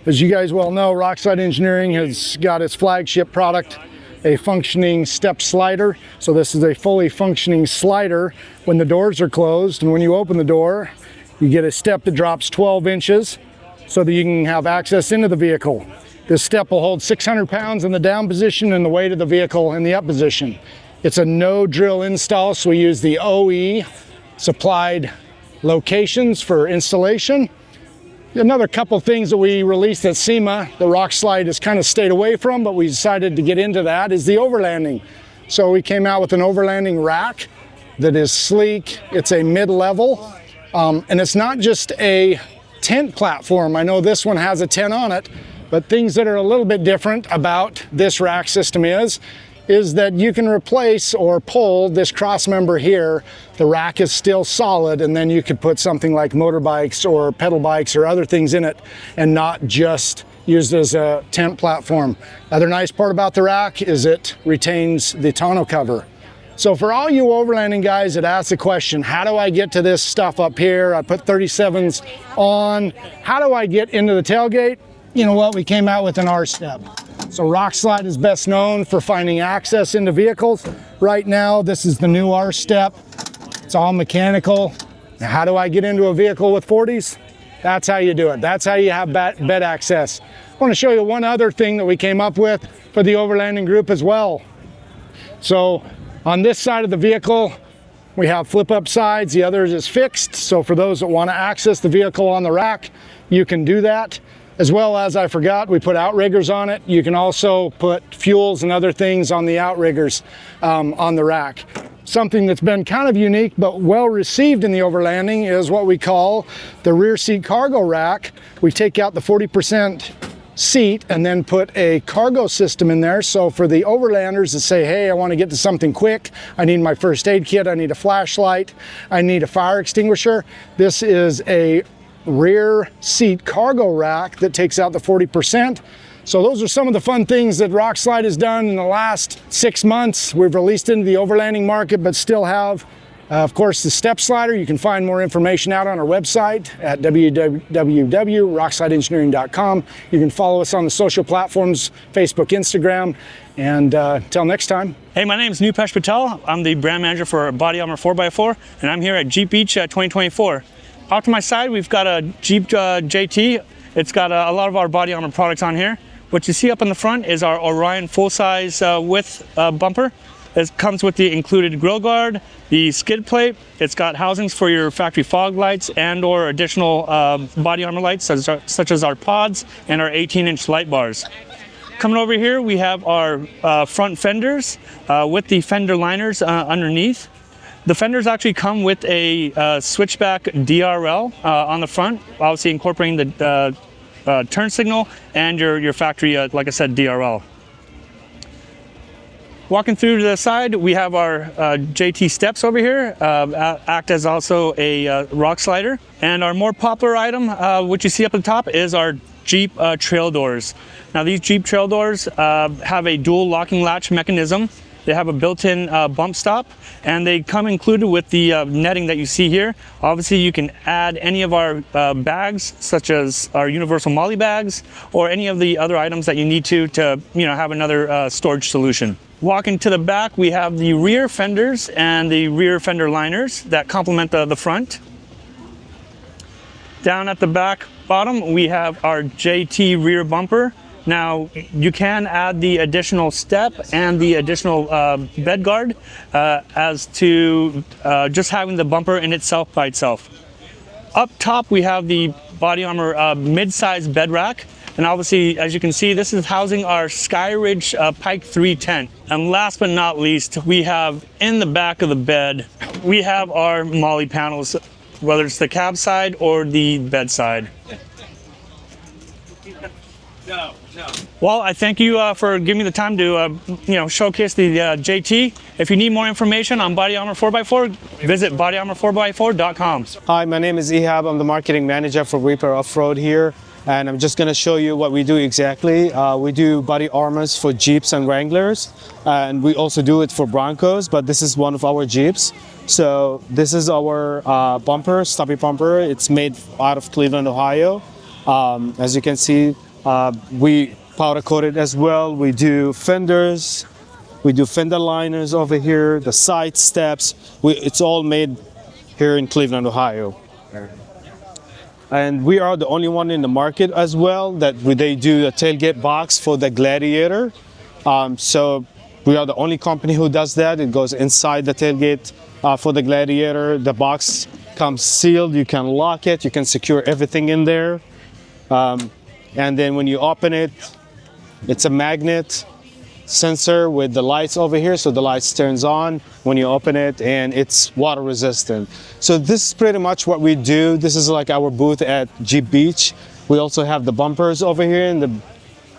Speaker 20: As you guys well know, Rockslide Engineering has got its flagship product, a functioning step slider. So this is a fully functioning slider when the doors are closed, and when you open the door, you get a step that drops 12 inches so that you can have access into the vehicle. This step will hold 600 pounds in the down position and the weight of the vehicle in the up position. It's a no drill install, so we use the OE supplied locations for installation. Another couple things that we released at SEMA, the Rockslide has kind of stayed away from, but we decided to get into that, is the overlanding. So we came out with an overlanding rack that is sleek, it's a mid-level, and it's not just a tent platform. I know this one has a tent on it, but things that are a little bit different about this rack system is that you can replace or pull this cross member here. The rack is still solid, and then you could put something like motorbikes or pedal bikes or other things in it and not just used as a tent platform. Other nice part about the rack is it retains the tonneau cover. So for all you overlanding guys that ask the question, how do I get to this stuff up here? I put 37s on. How do I get into the tailgate? You know what? We came out with an R-step. So Rockslide is best known for finding access into vehicles. Right now, this is the new R-step. It's all mechanical. Now, how do I get into a vehicle with 40s? That's how you do it. That's how you have bed access. I want to show you one other thing that we came up with for the overlanding group as well. So on this side of the vehicle, we have flip-up sides. The other is fixed. So for those that want to access the vehicle on the rack, you can do that. As well as, I forgot, we put outriggers on it. You can also put fuels and other things on the outriggers on the rack. Something that's been kind of unique but well received in the overlanding is what we call the rear seat cargo rack. We take out the 40% seat and then put a cargo system in there. So for the overlanders that say, hey, I want to get to something quick, I need my first aid kit, I need a flashlight, I need a fire extinguisher, this is a rear seat cargo rack that takes out the 40%. So those are some of the fun things that Rockslide has done in the last 6 months. We've released into the overlanding market, but still have, of course, the step slider. You can find more information out on our website at www.rockslideengineering.com. You can follow us on the social platforms, Facebook, Instagram, and until next time.
Speaker 4: Hey, my name is Nupesh Patel. I'm the brand manager for Body Armor 4x4, and I'm here at Jeep Beach 2024. Off to my side, we've got a Jeep JT. It's got a lot of our body armor products on here. What you see up in the front is our Orion full-size width bumper. It comes with the included grille guard, the skid plate. It's got housings for your factory fog lights and or additional body armor lights such as our pods and our 18-inch light bars. Coming over here, we have our front fenders with the fender liners underneath. The fenders actually come with a switchback DRL on the front, obviously incorporating the turn signal and your factory, like I said, DRL. Walking through to the side, we have our JT steps over here, act as also a rock slider. And our more popular item, which you see up at the top, is our Jeep trail doors. Now these Jeep trail doors have a dual locking latch mechanism. They have a built-in bump stop, and they come included with the netting that you see here. Obviously, you can add any of our bags, such as our universal MOLLE bags, or any of the other items that you need to have another storage solution. Walking to the back, we have the rear fenders and the rear fender liners that complement the front. Down at the back bottom, we have our JT rear bumper. Now, you can add the additional step and the additional bed guard as to just having the bumper in itself by itself. Up top, we have the body armor mid-size bed rack. And obviously, as you can see, this is housing our Skyridge Pike 3 tent. And last but not least, we have in the back of the bed, we have our MOLLE panels, whether it's the cab side or the bed side. Well, I thank you for giving me the time to showcase the JT. If you need more information on Body Armor 4x4, visit bodyarmor4x4.com.
Speaker 21: Hi, my name is Ihab. I'm the marketing manager for Reaper Offroad here, and I'm just going to show you what we do exactly. We do body armors for Jeeps and Wranglers, and we also do it for Broncos, but this is one of our Jeeps. So this is our bumper, stubby bumper. It's made out of Cleveland, Ohio. As you can see, we powder coat it as well. We do fenders, we do fender liners over here, the side steps. It's all made here in Cleveland, Ohio. And we are the only one in the market as well that they do a tailgate box for the Gladiator. So we are the only company who does that. It goes inside the tailgate for the Gladiator. The box comes sealed. You can lock it. You can secure everything in there. And then when you open it, it's a magnet sensor with the lights over here. So the lights turns on when you open it, and it's water resistant. So this is pretty much what we do. This is like our booth at Jeep Beach. We also have the bumpers over here in the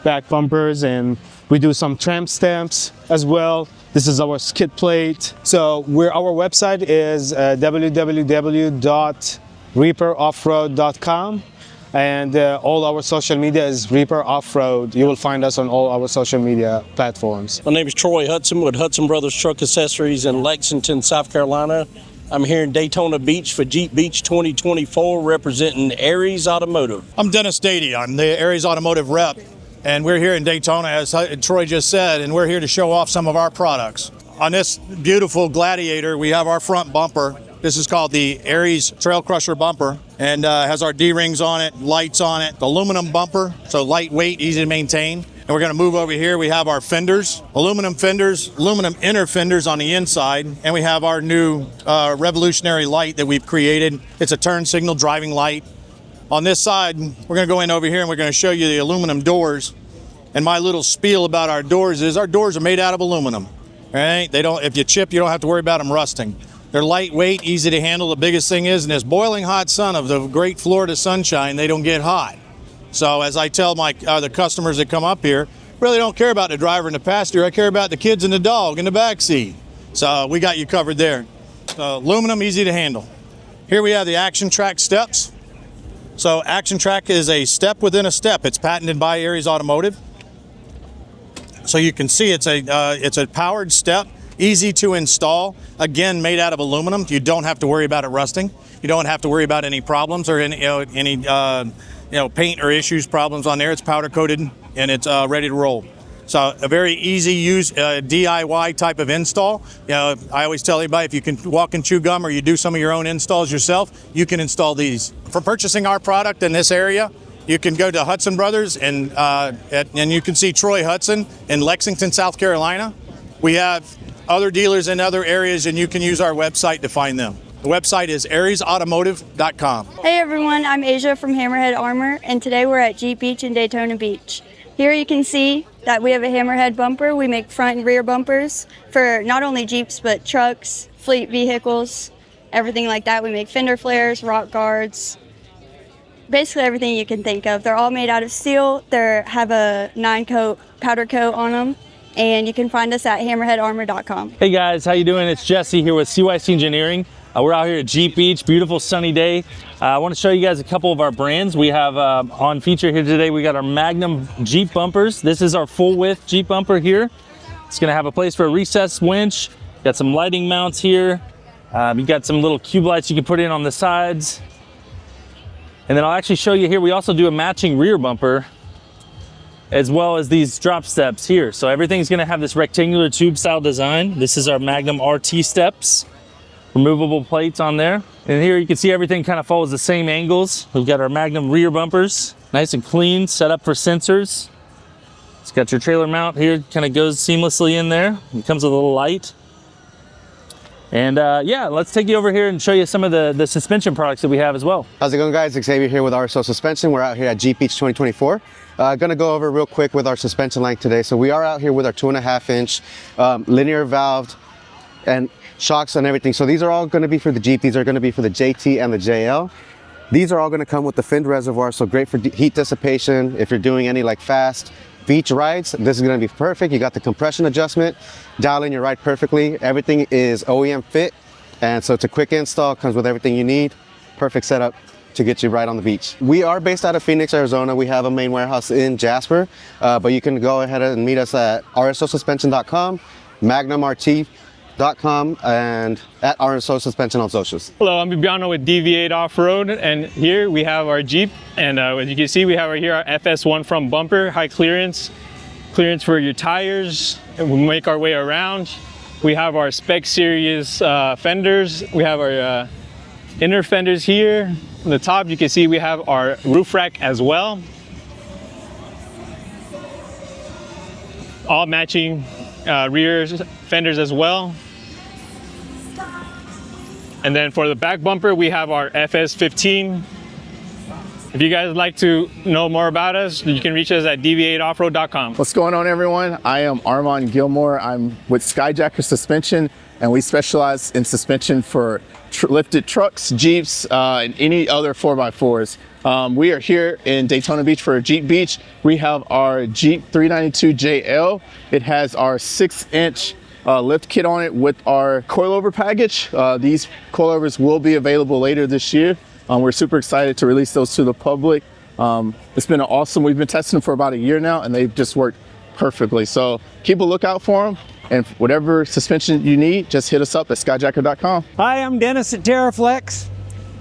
Speaker 21: back bumpers, and we do some tramp stamps as well. This is our skid plate. So our website is www.reaperoffroad.com. And all our social media is Reaper Offroad. You will find us on all our social media platforms.
Speaker 22: My name is Troy Hudson with Hudson Brothers Truck Accessories in Lexington, South Carolina. I'm here in Daytona Beach for Jeep Beach 2024 representing Aries Automotive.
Speaker 24: I'm Dennis Dady. I'm the Aries Automotive rep, and we're here in Daytona, as Troy just said, and we're here to show off some of our products. On this beautiful Gladiator, we have our front bumper. This is called the Aries Trail Crusher bumper, and has our D-rings on it, lights on it, aluminum bumper, so lightweight, easy to maintain. And we're gonna move over here. We have our fenders, aluminum inner fenders on the inside, and we have our new revolutionary light that we've created. It's a turn signal driving light. On this side, we're gonna go in over here and we're gonna show you the aluminum doors. And my little spiel about our doors is our doors are made out of aluminum, right? They don't, if you chip, you don't have to worry about them rusting. They're lightweight, easy to handle. The biggest thing is in this boiling hot sun of the great Florida sunshine, they don't get hot. So as I tell my the customers that come up here, really don't care about the driver and the passenger. I care about the kids and the dog in the back seat. So we got you covered there. So aluminum, easy to handle. Here we have the Action Track steps. So Action Track is a step within a step. It's patented by Aries Automotive. So you can see it's a powered step, easy to install. Again, made out of aluminum. You don't have to worry about it rusting. You don't have to worry about any problems or any paint or issues, problems on there. It's powder coated and it's ready to roll. So a very easy use DIY type of install. I always tell anybody, if you can walk and chew gum or you do some of your own installs yourself, you can install these. For purchasing our product in this area, you can go to Hudson Brothers and you can see Troy Hudson in Lexington, South Carolina. We have other dealers in other areas and you can use our website to find them. The website is ariesautomotive.com.
Speaker 5: Hey everyone, I'm Asia from Hammerhead Armor, and today we're at Jeep Beach in Daytona Beach. Here you can see that we have a Hammerhead bumper. We make front and rear bumpers for not only Jeeps, but trucks, fleet vehicles, everything like that. We make fender flares, rock guards, basically everything you can think of. They're all made out of steel. They have a 9-coat powder coat on them. And you can find us at hammerheadarmor.com.
Speaker 6: Hey guys, how you doing? It's Jesse here with CYC Engineering. We're out here at Jeep Beach, beautiful sunny day. I want to show you guys a couple of our brands. We have on feature here today, we got our Magnum Jeep bumpers. This is our full width Jeep bumper here. It's gonna have a place for a recessed winch. Got some lighting mounts here. You got some little cube lights you can put in on the sides. And then I'll actually show you here, we also do a matching rear bumper as well as these drop steps here. So everything's gonna have this rectangular tube style design. This is our Magnum RT steps. Removable plates on there. And here you can see everything kind of follows the same angles. We've got our Magnum rear bumpers, nice and clean, set up for sensors. It's got your trailer mount here, kind of goes seamlessly in there. It comes with a little light. And yeah, let's take you over here and show you some of the suspension products that we have as well.
Speaker 7: How's it going, guys? Xavier here with RSO Suspension. We're out here at Jeep Beach 2024. Gonna go over real quick with our suspension length today. So we are out here with our 2.5-inch linear valved and shocks and everything. So these are all going to be for the Jeep. These are going to be for the JT and the JL. These are all going to come with the finned reservoir, so great for heat dissipation. If you're doing any like fast beach rides, this is going to be perfect. You got the compression adjustment, dial in your ride perfectly. Everything is OEM fit, and so it's a quick install, comes with everything you need. Perfect setup to get you right on the beach. We are based out of Phoenix, Arizona. We have a main warehouse in Jasper, but you can go ahead and meet us at rsosuspension.com, magnumrt.com, and at RSO Suspension on socials.
Speaker 8: Hello, I'm Bibiano with DV8 Off-Road, and here we have our Jeep, and as you can see, we have our FS1 front bumper, high clearance for your tires, and we make our way around. We have our Spec Series fenders. We have our inner fenders here. On the top, you can see we have our roof rack as well. All matching rear fenders as well. And then for the back bumper, we have our FS15. If you guys would like to know more about us, you can reach us at dv8offroad.com.
Speaker 25: What's going on, everyone? I am Armand Gilmore. I'm with Skyjacker Suspension, and we specialize in suspension for lifted trucks, Jeeps, and any other 4x4s. We are here in Daytona Beach for Jeep Beach. We have our Jeep 392JL. It has our 6-inch lift kit on it with our coilover package. These coilovers will be available later this year. We're super excited to release those to the public. It's been awesome. We've been testing them for about a year now, and they've just worked perfectly. So keep a lookout for them. And whatever suspension you need, just hit us up at skyjacker.com.
Speaker 26: Hi, I'm Dennis at TerraFlex.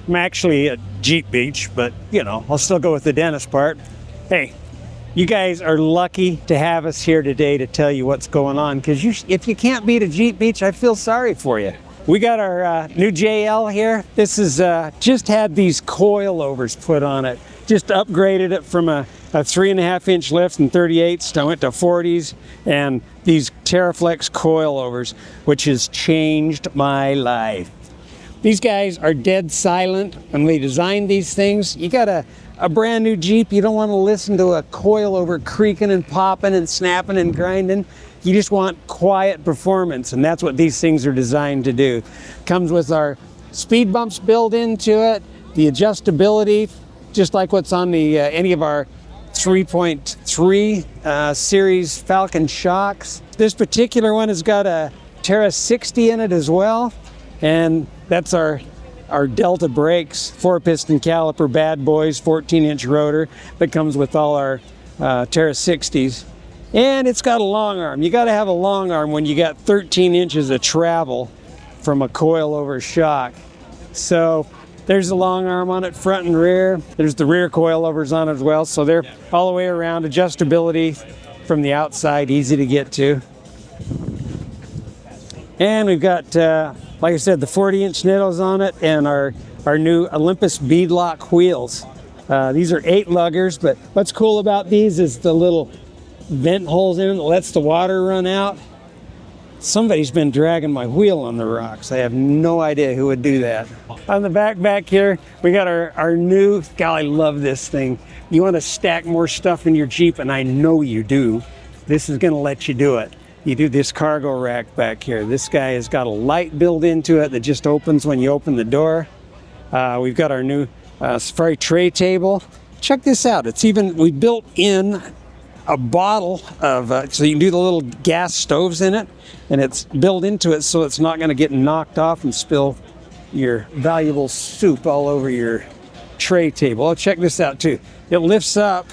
Speaker 26: I'm actually at Jeep Beach, but you know, I'll still go with the Dennis part. Hey, you guys are lucky to have us here today to tell you what's going on, because if you can't beat a Jeep Beach, I feel sorry for you. We got our new JL here. This is just had these coilovers put on it. Just upgraded it from a 3.5-inch lift and 38s. I went to 40s, and these TerraFlex coilovers, which has changed my life. These guys are dead silent when we design these things. You got a brand new Jeep, you don't want to listen to a coilover creaking and popping and snapping and grinding. You just want quiet performance, and that's what these things are designed to do. Comes with our speed bumps built into it, the adjustability, just like what's on the any of our 3.3 series Falcon shocks. This particular one has got a Terra 60 in it as well, and that's our Delta brakes, 4-piston caliper bad boys, 14-inch rotor that comes with all our Terra 60s. And it's got a long arm. You got to have a long arm when you got 13 inches of travel from a coilover shock. So there's a long arm on it, front and rear. There's the rear coilovers on it as well. So they're all the way around. Adjustability from the outside, easy to get to. And we've got, like I said, the 40-inch nittos on it and our new Olympus beadlock wheels. These are 8 luggers, but what's cool about these is the little vent holes in it that lets the water run out. Somebody's been dragging my wheel on the rocks. I have no idea who would do that. On the back here, we got our new, God, I love this thing. You want to stack more stuff in your Jeep, and I know you do. This is going to let you do it. You do this cargo rack back here. This guy has got a light built into it that just opens when you open the door. We've got our new Safari tray table. Check this out. We built in a bottle of, so you can do the little gas stoves in it, and it's built into it so it's not going to get knocked off and spill your valuable soup all over your tray table. Oh, check this out too. It lifts up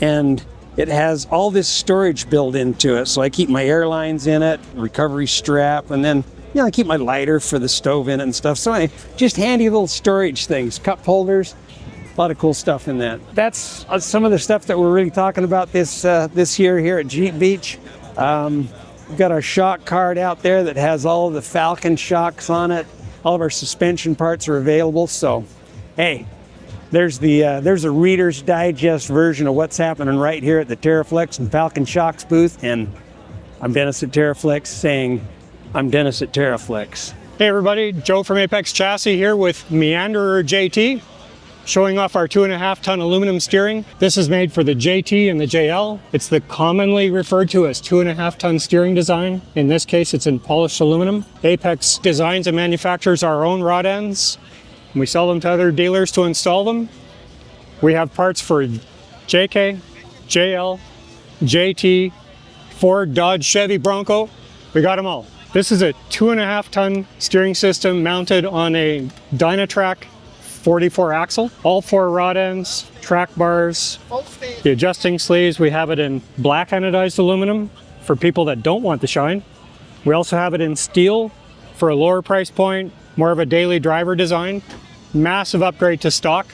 Speaker 26: and it has all this storage built into it. So I keep my airlines in it, recovery strap, and then I keep my lighter for the stove in it and stuff. So anyway, just handy little storage things, cup holders. A lot of cool stuff in that. That's some of the stuff that we're really talking about this year here at Jeep Beach. We've got our shock card out there that has all of the Falcon shocks on it. All of our suspension parts are available. So, hey, there's a Reader's Digest version of what's happening right here at the TerraFlex and Falcon Shocks booth. And I'm Dennis at TerraFlex saying, I'm Dennis at TerraFlex.
Speaker 1: Hey everybody, Joe from Apex Chassis here with Meanderer JT. Showing off our 2.5-ton aluminum steering. This is made for the JT and the JL. It's the commonly referred to as 2.5-ton steering design. In this case, it's in polished aluminum. Apex designs and manufactures our own rod ends. We sell them to other dealers to install them. We have parts for JK, JL, JT, Ford, Dodge, Chevy, Bronco. We got them all. This is a 2.5-ton steering system mounted on a Dynatrac 44 axle, all 4 rod ends, track bars, the adjusting sleeves. We have it in black anodized aluminum for people that don't want the shine. We also have it in steel for a lower price point, more of a daily driver design. Massive upgrade to stock,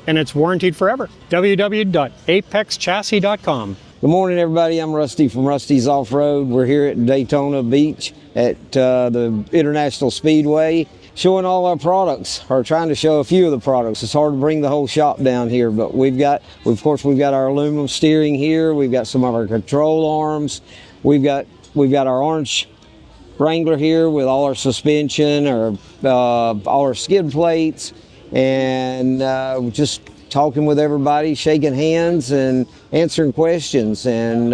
Speaker 1: and it's warranted forever. www.apexchassis.com.
Speaker 9: Good morning, everybody. I'm Rusty from Rusty's Off-Road. We're here at Daytona Beach at the International Speedway, showing all our products, or trying to show a few of the products. It's hard to bring the whole shop down here, but of course we've got our aluminum steering here. We've got some of our control arms. We've got our orange Wrangler here with all our suspension, all our skid plates, and just talking with everybody, shaking hands and answering questions. And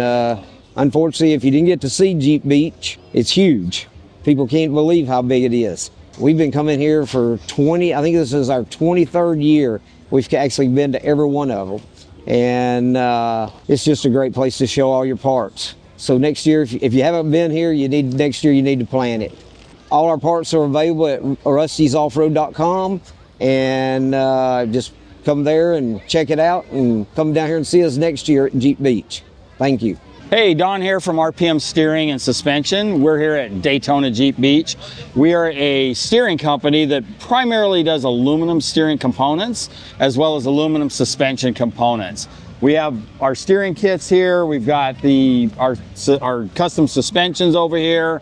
Speaker 9: unfortunately, if you didn't get to see Jeep Beach, it's huge. People can't believe how big it is. We've been coming here for I think this is our 23rd year. We've actually been to every one of them. And it's just a great place to show all your parts. So next year, if you haven't been here, next year you need to plan it. All our parts are available at rustysoffroad.com, and just come there and check it out, and come down here and see us next year at Jeep Beach. Thank you.
Speaker 10: Hey, Don here from RPM Steering and Suspension. We're here at Daytona Jeep Beach. We are a steering company that primarily does aluminum steering components as well as aluminum suspension components. We have our steering kits here. We've got our custom suspensions over here.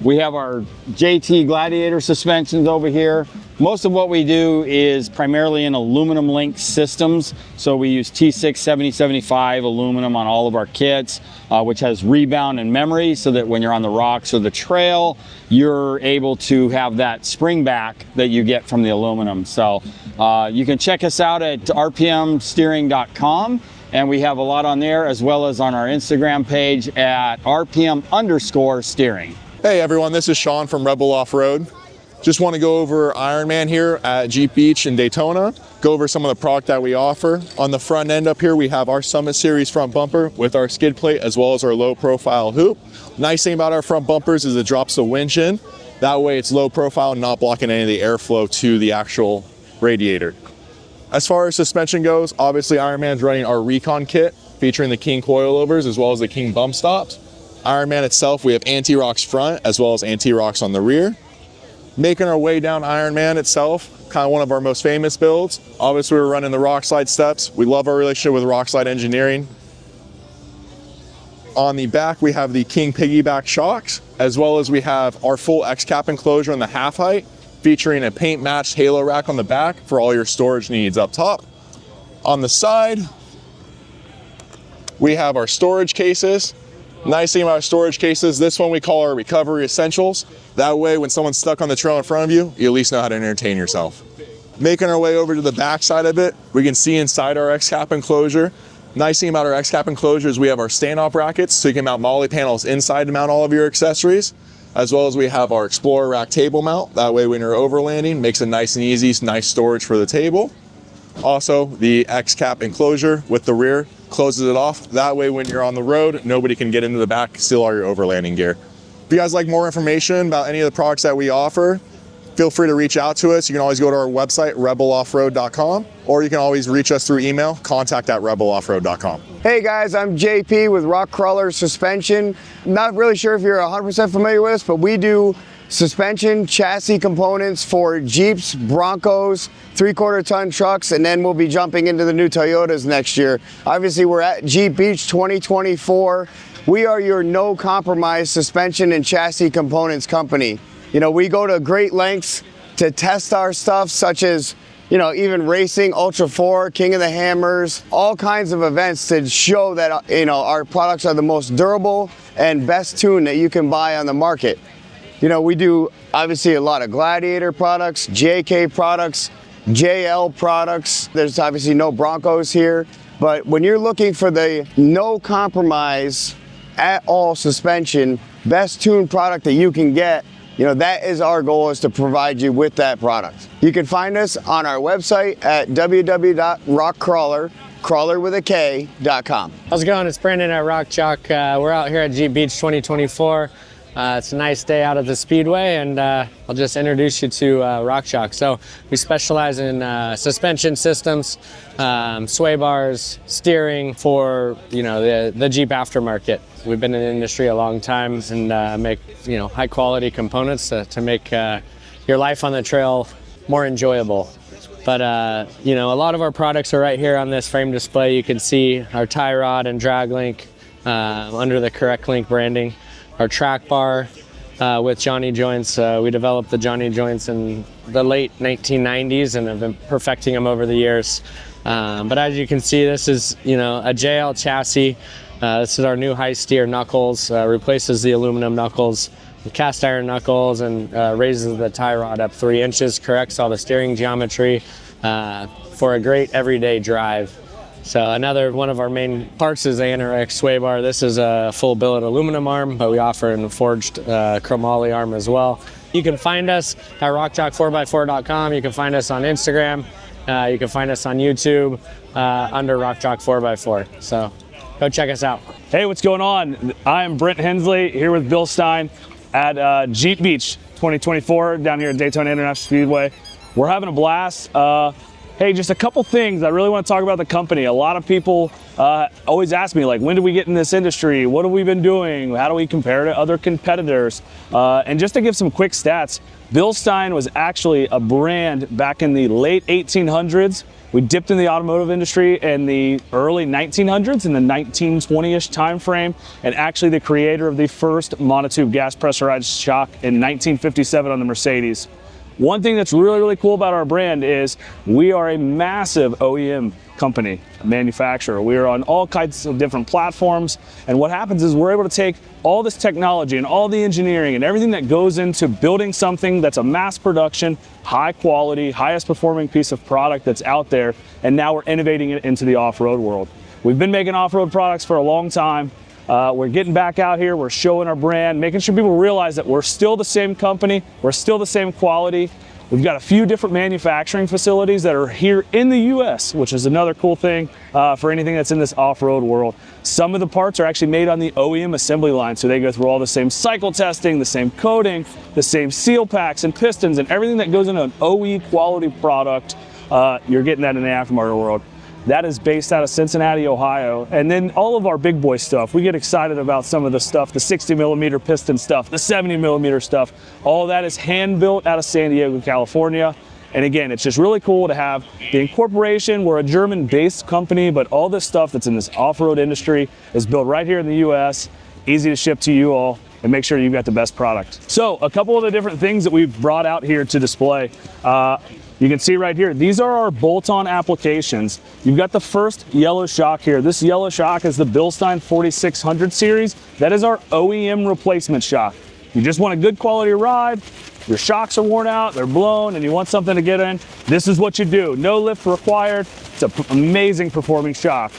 Speaker 10: We have our JT Gladiator suspensions over here. Most of what we do is primarily in aluminum link systems. So we use T6 7075 aluminum on all of our kits, which has rebound and memory so that when you're on the rocks or the trail, you're able to have that spring back that you get from the aluminum. So you can check us out at rpmsteering.com. And we have a lot on there, as well as on our Instagram page at rpm_steering.
Speaker 3: Hey everyone, this is Sean from Rebel Off-Road. Just want to go over Ironman here at Jeep Beach in Daytona, go over some of the product that we offer. On the front end up here, we have our Summit Series front bumper with our skid plate, as well as our low profile hoop. Nice thing about our front bumpers is it drops the winch in. That way it's low profile and not blocking any of the airflow to the actual radiator. As far as suspension goes, obviously Ironman's running our Recon kit featuring the King coilovers as well as the King bump stops. Ironman itself, we have anti-rocks front as well as anti-rocks on the rear. Making our way down Ironman itself, kind of one of our most famous builds. Obviously we're running the Rockslide steps. We love our relationship with Rockslide Engineering. On the back, we have the King piggyback shocks, as well as we have our full X-cap enclosure on the half height, featuring a paint matched halo rack on the back for all your storage needs up top. On the side, we have our storage cases. Nice thing about our storage cases, this one we call our recovery essentials. That way when someone's stuck on the trail in front of you, you at least know how to entertain yourself. Making our way over to the back side of it, we can see inside our X-cap enclosure. Nice thing about our X-cap enclosure is we have our stand-off brackets, so you can mount MOLLE panels inside to mount all of your accessories. As well as we have our Explorer rack table mount. That way when you're overlanding, makes it nice and easy, nice storage for the table. Also, the X-cap enclosure with the rear closes it off. That way when you're on the road, nobody can get into the back, steal all your overlanding gear. If you guys like more information about any of the products that we offer, feel free to reach out to us. You can always go to our website, rebeloffroad.com, or you can always reach us through email, contact@rebeloffroad.com.
Speaker 11: Hey guys, I'm JP with Rock Crawler Suspension. Not really sure if you're 100% familiar with us, but we do suspension chassis components for Jeeps, Broncos, 3/4 ton trucks, and then we'll be jumping into the new Toyotas next year. Obviously, we're at Jeep Beach 2024. We are your no compromise suspension and chassis components company. You know, we go to great lengths to test our stuff, such as, you know, even racing, Ultra 4, King of the Hammers, all kinds of events to show that, you know, our products are the most durable and best tuned that you can buy on the market. You know, we do obviously a lot of Gladiator products, JK products, JL products. There's obviously no Broncos here, but when you're looking for the no compromise at all suspension, best tuned product that you can get, you know, that is our goal, is to provide you with that product. You can find us on our website at www.rockcrawler.com.
Speaker 12: How's it going? It's Brandon at RucRak. We're out here at Jeep Beach 2024. It's a nice day out of the Speedway, and I'll just introduce you to RucRak. So we specialize in suspension systems, sway bars, steering for, you know, the Jeep aftermarket. We've been in the industry a long time and make, you know, high quality components to make your life on the trail more enjoyable. But you know, a lot of our products are right here on this frame display. You can see our tie rod and drag link under the Correct Link branding. Our track bar with Johnny joints. We developed the Johnny joints in the late 1990s and have been perfecting them over the years. But as you can see, this is, you know, a JL chassis. This is our new high steer knuckles. Replaces the aluminum knuckles, the cast iron knuckles, and raises the tie rod up 3 inches. Corrects all the steering geometry for a great everyday drive. So another one of our main parts is the Anorex sway bar. This is a full billet aluminum arm, but we offer a forged chromoly arm as well. You can find us at rockchalk4x4.com. You can find us on Instagram. You can find us on YouTube under RucRak4x4. So go check us out.
Speaker 13: Hey, what's going on? I'm Brent Hensley here with Bill Stein at Jeep Beach 2024 down here at Daytona International Speedway. We're having a blast. Hey, just a couple things I really want to talk about the company. A lot of people always ask me, like, when did we get in this industry? What have we been doing? How do we compare to other competitors? And just to give some quick stats, Bilstein was actually a brand back in the late 1800s. We dipped in the automotive industry in the early 1900s, in the 1920-ish time frame, and actually the creator of the first monotube gas pressurized shock in 1957 on the Mercedes. One thing that's really, really cool about our brand is we are a massive OEM company, manufacturer. We are on all kinds of different platforms, and what happens is we're able to take all this technology and all the engineering and everything that goes into building something that's a mass production, high quality, highest performing piece of product that's out there, and now we're innovating it into the off-road world. We've been making off-road products for a long time. We're getting back out here, we're showing our brand, making sure people realize that we're still the same company, we're still the same quality. We've got a few different manufacturing facilities that are here in the US, which is another cool thing for anything that's in this off-road world. Some of the parts are actually made on the OEM assembly line, so they go through all the same cycle testing, the same coating, the same seal packs and pistons, and everything that goes into an OE quality product, you're getting that in the aftermarket world. That is based out of Cincinnati, Ohio. And then all of our big boy stuff, we get excited about some of the stuff, the 60mm piston stuff, the 70mm stuff. All that is hand built out of San Diego, California. And again, it's just really cool to have the incorporation. We're a German-based company, but all this stuff that's in this off-road industry is built right here in the US, easy to ship to you all, and make sure you've got the best product. So a couple of the different things that we've brought out here to display. You can see right here, these are our bolt-on applications. You've got the first yellow shock here. This yellow shock is the Bilstein 4600 series. That is our OEM replacement shock. You just want a good quality ride, your shocks are worn out, they're blown, and you want something to get in, this is what you do. No lift required. It's an amazing performing shock.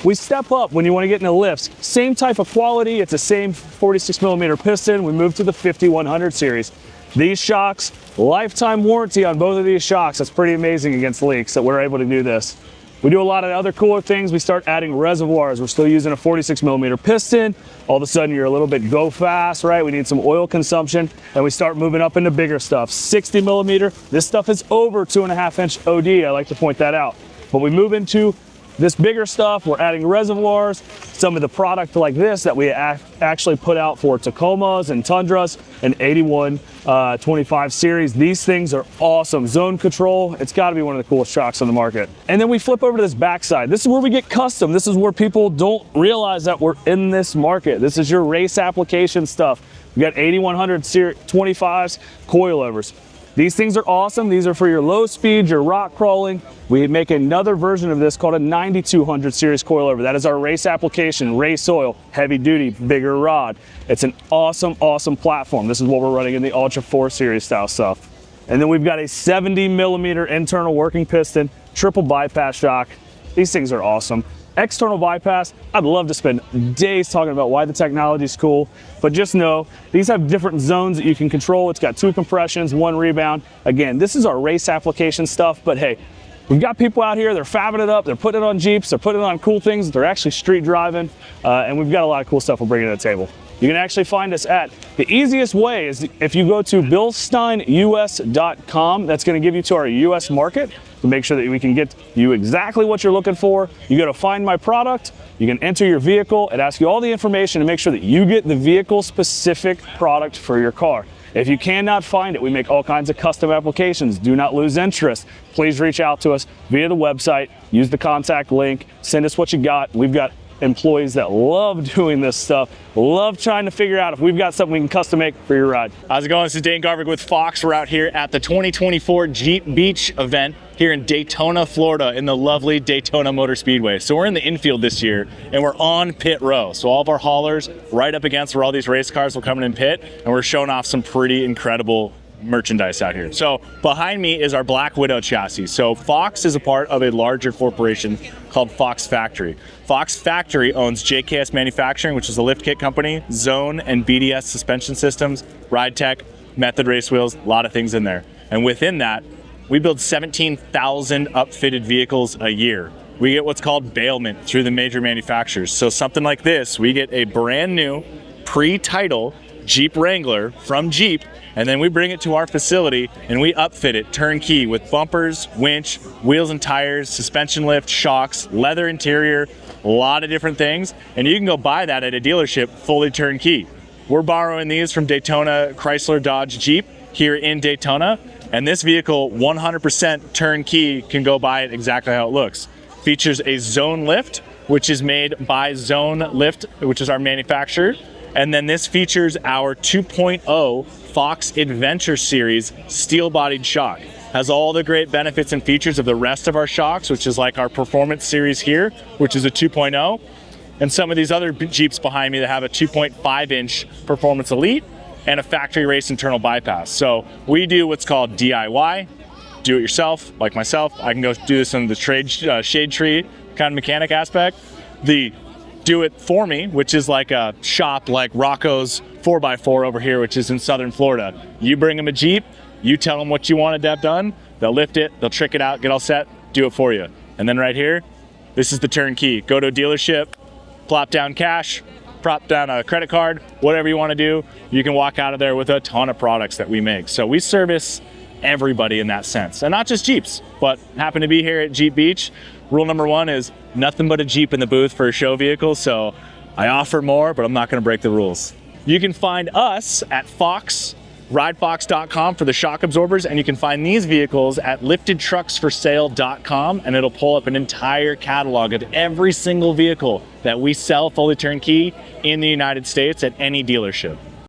Speaker 13: We step up when you want to get into lifts. Same type of quality, it's the same 46mm piston. We move to the 5100 series. These shocks, lifetime warranty on both of these shocks. That's pretty amazing against leaks that we're able to do this. We do a lot of other cooler things. We start adding reservoirs. We're still using a 46mm piston. All of a sudden you're a little bit go fast, right? We need some oil consumption, and we start moving up into bigger stuff. 60mm, this stuff is over 2.5-inch OD, I like to point that out. But we move into this bigger stuff, we're adding reservoirs, some of the product like this that we actually put out for Tacomas and Tundras and 8125 series. These things are awesome. Zone control, it's gotta be one of the coolest shocks on the market. And then we flip over to this backside. This is where we get custom. This is where people don't realize that we're in this market. This is your race application stuff. We got 8100 25s coilovers. These things are awesome. These are for your low speed, your rock crawling. We make another version of this called a 9200 series coilover. That is our race application, race oil, heavy duty, bigger rod. It's an awesome, awesome platform. This is what we're running in the Ultra 4 series style stuff. And then we've got a 70mm internal working piston, triple bypass shock. These things are awesome. External bypass, I'd love to spend days talking about why the technology is cool, but just know these have different zones that you can control. It's got 2 compressions, 1 rebound. Again, this is our race application stuff, but hey, we've got people out here, they're fabbing it up, they're putting it on Jeeps, they're putting it on cool things, they're actually street driving, and we've got a lot of cool stuff we're bringing to the table. You can actually find us at, the easiest way is if you go to bilsteinus.com, that's gonna give you to our US market to make sure that we can get you exactly what you're looking for. You go to find my product, you can enter your vehicle, it asks you all the information to make sure that you get the vehicle specific product for your car. If you cannot find it, we make all kinds of custom applications. Do not lose interest. Please reach out to us via the website, use the contact link, send us what you got. We've got employees that love doing this stuff, love trying to figure out if we've got something we can custom make for your ride.
Speaker 14: How's it going? This is Dane Garvik with Fox. We're out here at the 2024 Jeep Beach event here in Daytona, Florida in the lovely Daytona Motor Speedway. So we're in the infield this year and we're on pit row. So all of our haulers right up against where all these race cars will come in pit, and we're showing off some pretty incredible merchandise out here. So behind me is our Black Widow chassis. So Fox is a part of a larger corporation called Fox Factory. Fox Factory owns JKS Manufacturing, which is a lift kit company, Zone and BDS suspension systems, Ride Tech, Method race wheels, a lot of things in there. And within that, we build 17,000 upfitted vehicles a year. We get what's called bailment through the major manufacturers. So something like this, we get a brand new pre-title Jeep Wrangler from Jeep, and then we bring it to our facility and we upfit it turnkey with bumpers, winch, wheels and tires, suspension lift, shocks, leather interior, a lot of different things. And you can go buy that at a dealership fully turnkey. We're borrowing these from Daytona Chrysler Dodge Jeep here in Daytona. And this vehicle, 100% turnkey, can go buy it exactly how it looks. Features a Zone Lift, which is made by Zone Lift, which is our manufacturer. And then this features our 2.0 Fox Adventure Series steel-bodied shock. Has all the great benefits and features of the rest of our shocks, which is like our Performance Series here, which is a 2.0. And some of these other Jeeps behind me that have a 2.5-inch Performance Elite and a factory race internal bypass. So we do what's called DIY, do it yourself, like myself. I can go do this in the shade tree kind of mechanic aspect. The do it for me, which is like a shop like Rocco's 4x4 over here, which is in Southern Florida. You bring them a Jeep, you tell them what you want to have done, they'll lift it, they'll trick it out, get all set, do it for you. And then right here, this is the turnkey. Go to a dealership, plop down cash, prop down a credit card, whatever you want to do, you can walk out of there with a ton of products that we make. So we service everybody in that sense, and not just Jeeps, but happen to be here at Jeep Beach. Rule number one is nothing but a Jeep in the booth for a show vehicle, so I offer more, but I'm not going to break the rules. You can find us at ridefox.com for the shock absorbers, and you can find these vehicles at liftedtrucksforsale.com, and it'll pull up an entire catalog of every single vehicle that we sell fully turnkey in the United States at any dealership.